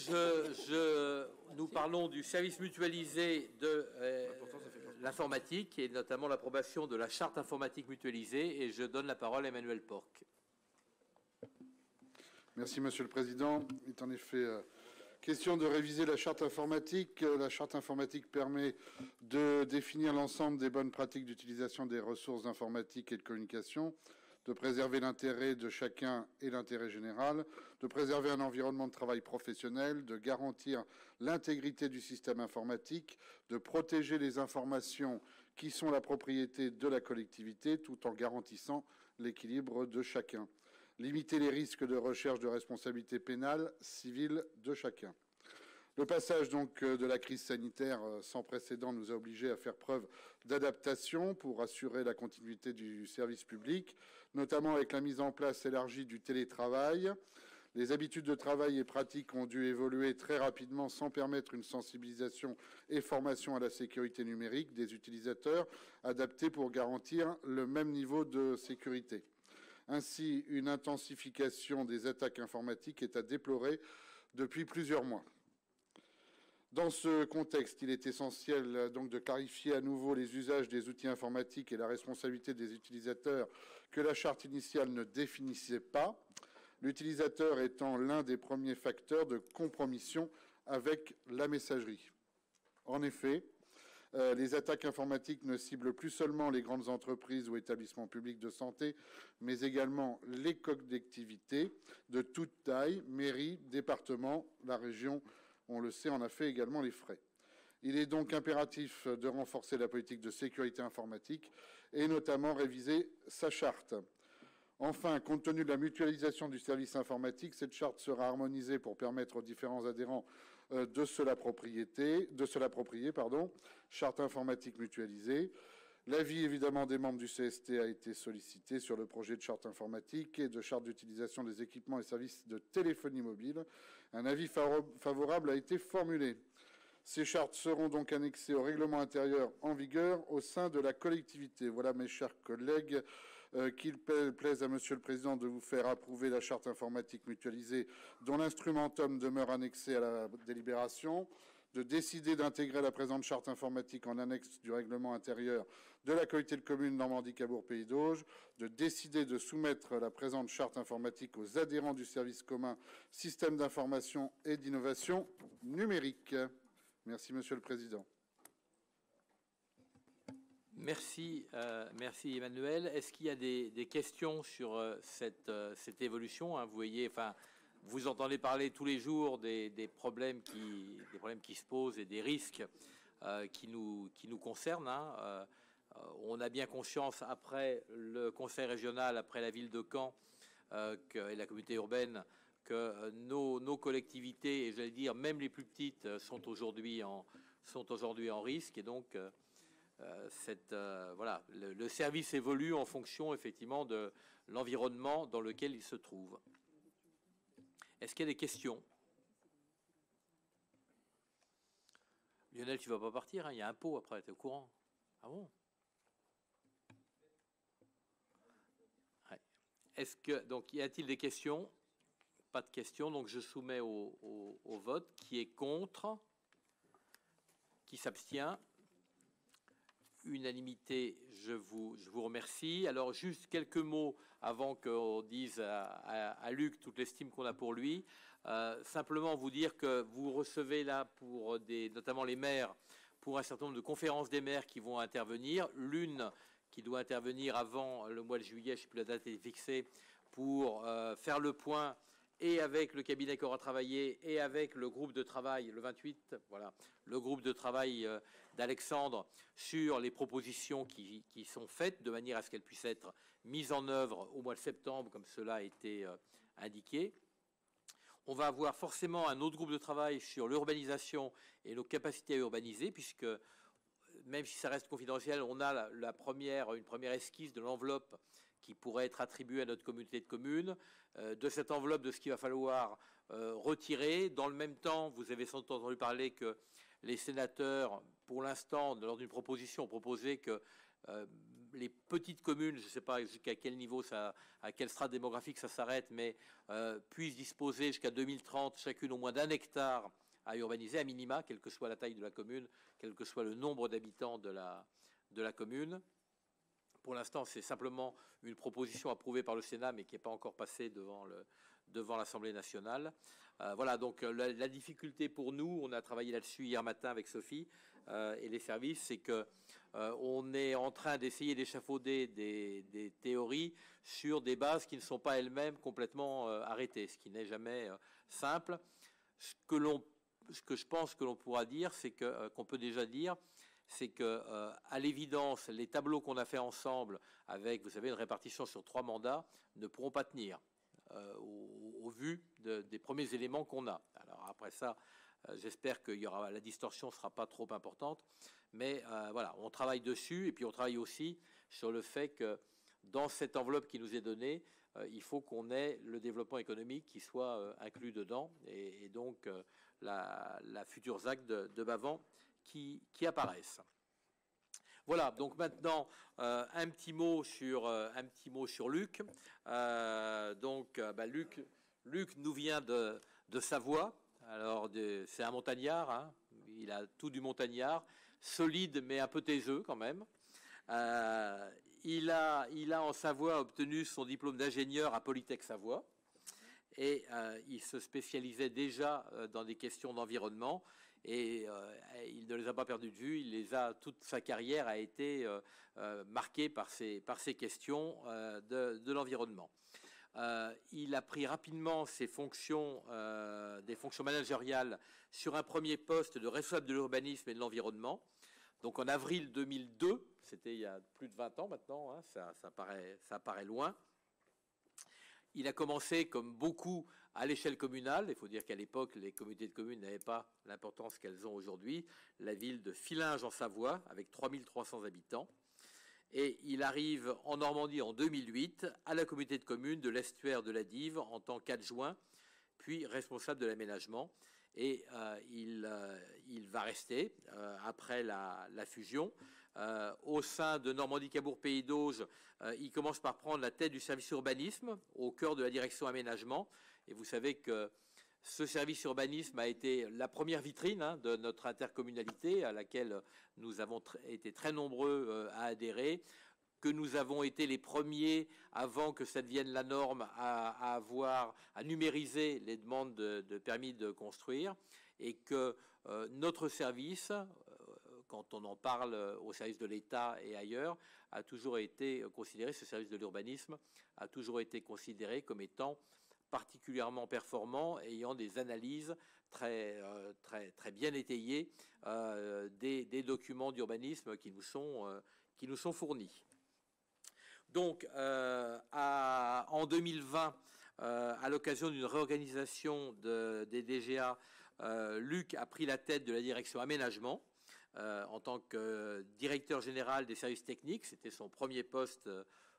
nous parlons du service mutualisé de l'informatique et notamment l'approbation de la charte informatique mutualisée. Et je donne la parole à Emmanuel Porc. Merci, Monsieur le Président. Il est en effet question de réviser la charte informatique. La charte informatique permet de définir l'ensemble des bonnes pratiques d'utilisation des ressources informatiques et de communication, de préserver l'intérêt de chacun et l'intérêt général, de préserver un environnement de travail professionnel, de garantir l'intégrité du système informatique, de protéger les informations qui sont la propriété de la collectivité tout en garantissant l'équilibre de chacun, limiter les risques de recherche de responsabilité pénale, civile de chacun. Le passage donc de la crise sanitaire sans précédent nous a obligés à faire preuve d'adaptation pour assurer la continuité du service public, notamment avec la mise en place élargie du télétravail. Les habitudes de travail et pratiques ont dû évoluer très rapidement sans permettre une sensibilisation et formation à la sécurité numérique des utilisateurs adaptés pour garantir le même niveau de sécurité. Ainsi, une intensification des attaques informatiques est à déplorer depuis plusieurs mois. Dans ce contexte, il est essentiel donc de clarifier à nouveau les usages des outils informatiques et la responsabilité des utilisateurs que la charte initiale ne définissait pas, l'utilisateur étant l'un des premiers facteurs de compromission avec la messagerie. En effet, les attaques informatiques ne ciblent plus seulement les grandes entreprises ou établissements publics de santé, mais également les collectivités de toute taille, mairies, départements, la région, on le sait, en a fait également les frais. Il est donc impératif de renforcer la politique de sécurité informatique et notamment réviser sa charte. Enfin, compte tenu de la mutualisation du service informatique, cette charte sera harmonisée pour permettre aux différents adhérents de se l'approprier, charte informatique mutualisée. L'avis, évidemment, des membres du CST a été sollicité sur le projet de charte informatique et de charte d'utilisation des équipements et services de téléphonie mobile. Un avis favorable a été formulé. Ces chartes seront donc annexées au règlement intérieur en vigueur au sein de la collectivité. Voilà, mes chers collègues, qu'il plaise à Monsieur le Président de vous faire approuver la charte informatique mutualisée dont l'instrumentum demeure annexé à la délibération, de décider d'intégrer la présente charte informatique en annexe du règlement intérieur de la communauté de communes Normandie-Cabourg-Pays d'Auge, de décider de soumettre la présente charte informatique aux adhérents du service commun système d'information et d'innovation numérique. Merci, Monsieur le Président. Merci, merci Emmanuel. Est-ce qu'il y a des questions sur cette évolution, hein? Vous voyez, enfin, vous entendez parler tous les jours des problèmes qui se posent et des risques qui nous concernent, hein. On a bien conscience, après le conseil régional, après la ville de Caen et la communauté urbaine, que nos collectivités, et j'allais dire même les plus petites, sont aujourd'hui en risque. Et donc, voilà, le service évolue en fonction, effectivement, de l'environnement dans lequel il se trouve. Est-ce qu'il y a des questions? Lionel, tu ne vas pas partir, hein? Il y a un pot après, tu es au courant? Ah bon? Ouais. Est-ce que, donc, y a-t-il des questions? Pas de questions, donc je soumets au vote. Qui est contre? Qui s'abstient? Unanimité, je vous remercie. Alors, juste quelques mots avant qu'on dise à Luc toute l'estime qu'on a pour lui. Simplement vous dire que vous recevez là, pour notamment les maires, pour un certain nombre de conférences des maires qui vont intervenir. L'une qui doit intervenir avant le mois de juillet, je ne sais plus, la date est fixée, pour faire le point et avec le cabinet qui aura travaillé et avec le groupe de travail, le 28, voilà, le groupe de travail d'Alexandre sur les propositions qui sont faites de manière à ce qu'elles puissent être mises en œuvre au mois de septembre, comme cela a été indiqué. On va avoir forcément un autre groupe de travail sur l'urbanisation et nos capacités à urbaniser, puisque même si ça reste confidentiel, on a une première esquisse de l'enveloppe qui pourrait être attribuée à notre communauté de communes. De cette enveloppe, de ce qu'il va falloir retirer. Dans le même temps, vous avez sans doute entendu parler que les sénateurs, pour l'instant, lors d'une proposition, ont proposé que les petites communes, je ne sais pas jusqu'à quel niveau, à quelle strate démographique ça s'arrête, mais puissent disposer jusqu'à 2030 chacune au moins d'1 hectare à urbaniser, à minima, quelle que soit la taille de la commune, quel que soit le nombre d'habitants de la commune. Pour l'instant, c'est simplement une proposition approuvée par le Sénat, mais qui n'est pas encore passée devant l'Assemblée nationale. Voilà, donc la difficulté pour nous, on a travaillé là-dessus hier matin avec Sophie et les services, c'est que on est en train d'essayer d'échafauder des théories sur des bases qui ne sont pas elles-mêmes complètement arrêtées, ce qui n'est jamais simple. Ce que je pense que l'on pourra dire, c'est qu'on peut déjà dire, c'est que, à l'évidence, les tableaux qu'on a fait ensemble avec, vous savez, une répartition sur 3 mandats, ne pourront pas tenir au vu des premiers éléments qu'on a. Alors après ça, j'espère que la distorsion ne sera pas trop importante, mais voilà, on travaille dessus, et puis on travaille aussi sur le fait que dans cette enveloppe qui nous est donnée, il faut qu'on ait le développement économique qui soit inclus dedans, et donc la future ZAC de Bavans qui apparaissent. Voilà, donc maintenant un petit mot sur Luc. Luc nous vient de Savoie. Alors c'est un montagnard, hein. Il a tout du montagnard, solide mais un peu taiseux quand même. Il a en Savoie obtenu son diplôme d'ingénieur à Polytech Savoie, et il se spécialisait déjà dans des questions d'environnement. Et il ne les a pas perdus de vue, toute sa carrière a été marquée par ces questions de l'environnement. Il a pris rapidement ses fonctions, des fonctions managériales, sur un premier poste de responsable de l'urbanisme et de l'environnement. Donc en avril 2002, c'était il y a plus de 20 ans maintenant, hein, ça paraît loin. Il a commencé, comme beaucoup, à l'échelle communale. Il faut dire qu'à l'époque, les communautés de communes n'avaient pas l'importance qu'elles ont aujourd'hui. La ville de Fillinges en Savoie, avec 3300 habitants. Et il arrive en Normandie en 2008 à la communauté de communes de l'estuaire de la Dive en tant qu'adjoint, puis responsable de l'aménagement. Et il va rester après la fusion. Au sein de Normandie-Cabourg-Pays d'Auge, il commence par prendre la tête du service urbanisme au cœur de la direction aménagement. Et vous savez que ce service urbanisme a été la première vitrine de notre intercommunalité à laquelle nous avons été très nombreux à adhérer, que nous avons été les premiers, avant que ça devienne la norme, à numériser les demandes de permis de construire, et que notre service, quand on en parle au service de l'État et ailleurs, a toujours été considéré, ce service de l'urbanisme a toujours été considéré comme étant particulièrement performant, ayant des analyses très bien étayées des documents d'urbanisme qui nous sont fournis. Donc, en 2020, à l'occasion d'une réorganisation des DGA, Luc a pris la tête de la direction aménagement en tant que directeur général des services techniques. C'était son premier poste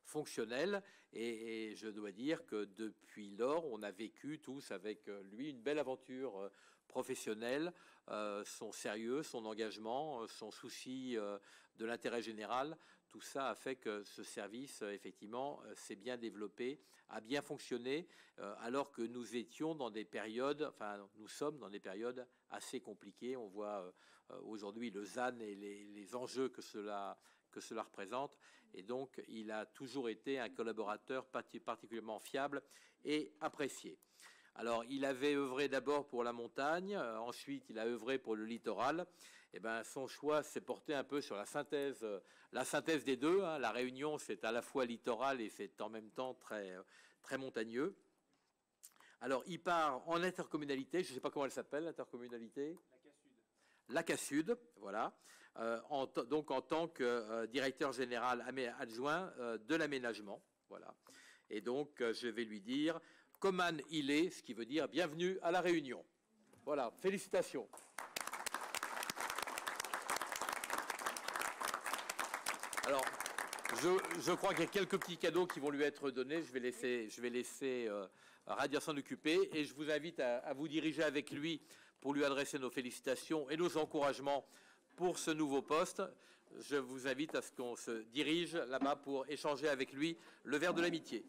fonctionnel, et je dois dire que depuis lors, on a vécu tous avec lui une belle aventure professionnelle. Son sérieux, son engagement, son souci de l'intérêt général, tout ça a fait que ce service, effectivement, s'est bien développé, a bien fonctionné, alors que nous étions dans des périodes, enfin, nous sommes dans des périodes assez compliquées. On voit aujourd'hui le ZAN et les enjeux que cela représente. Et donc, il a toujours été un collaborateur particulièrement fiable et apprécié. Alors, il avait œuvré d'abord pour la montagne, ensuite il a œuvré pour le littoral. Et ben, son choix s'est porté un peu sur la synthèse des deux. La Réunion, c'est à la fois littoral et c'est en même temps très montagneux. Alors, il part en intercommunalité, je ne sais pas comment elle s'appelle, l'intercommunalité. L'ACA Sud, voilà. Donc en tant que directeur général adjoint de l'aménagement, voilà. Et donc, je vais lui dire Coman il est, ce qui veut dire bienvenue à la Réunion. Voilà, félicitations. Alors, je crois qu'il y a quelques petits cadeaux qui vont lui être donnés. Je vais laisser Radia s'en occuper, et je vous invite à vous diriger avec lui pour lui adresser nos félicitations et nos encouragements pour ce nouveau poste. Je vous invite à ce qu'on se dirige là-bas pour échanger avec lui le verre de l'amitié.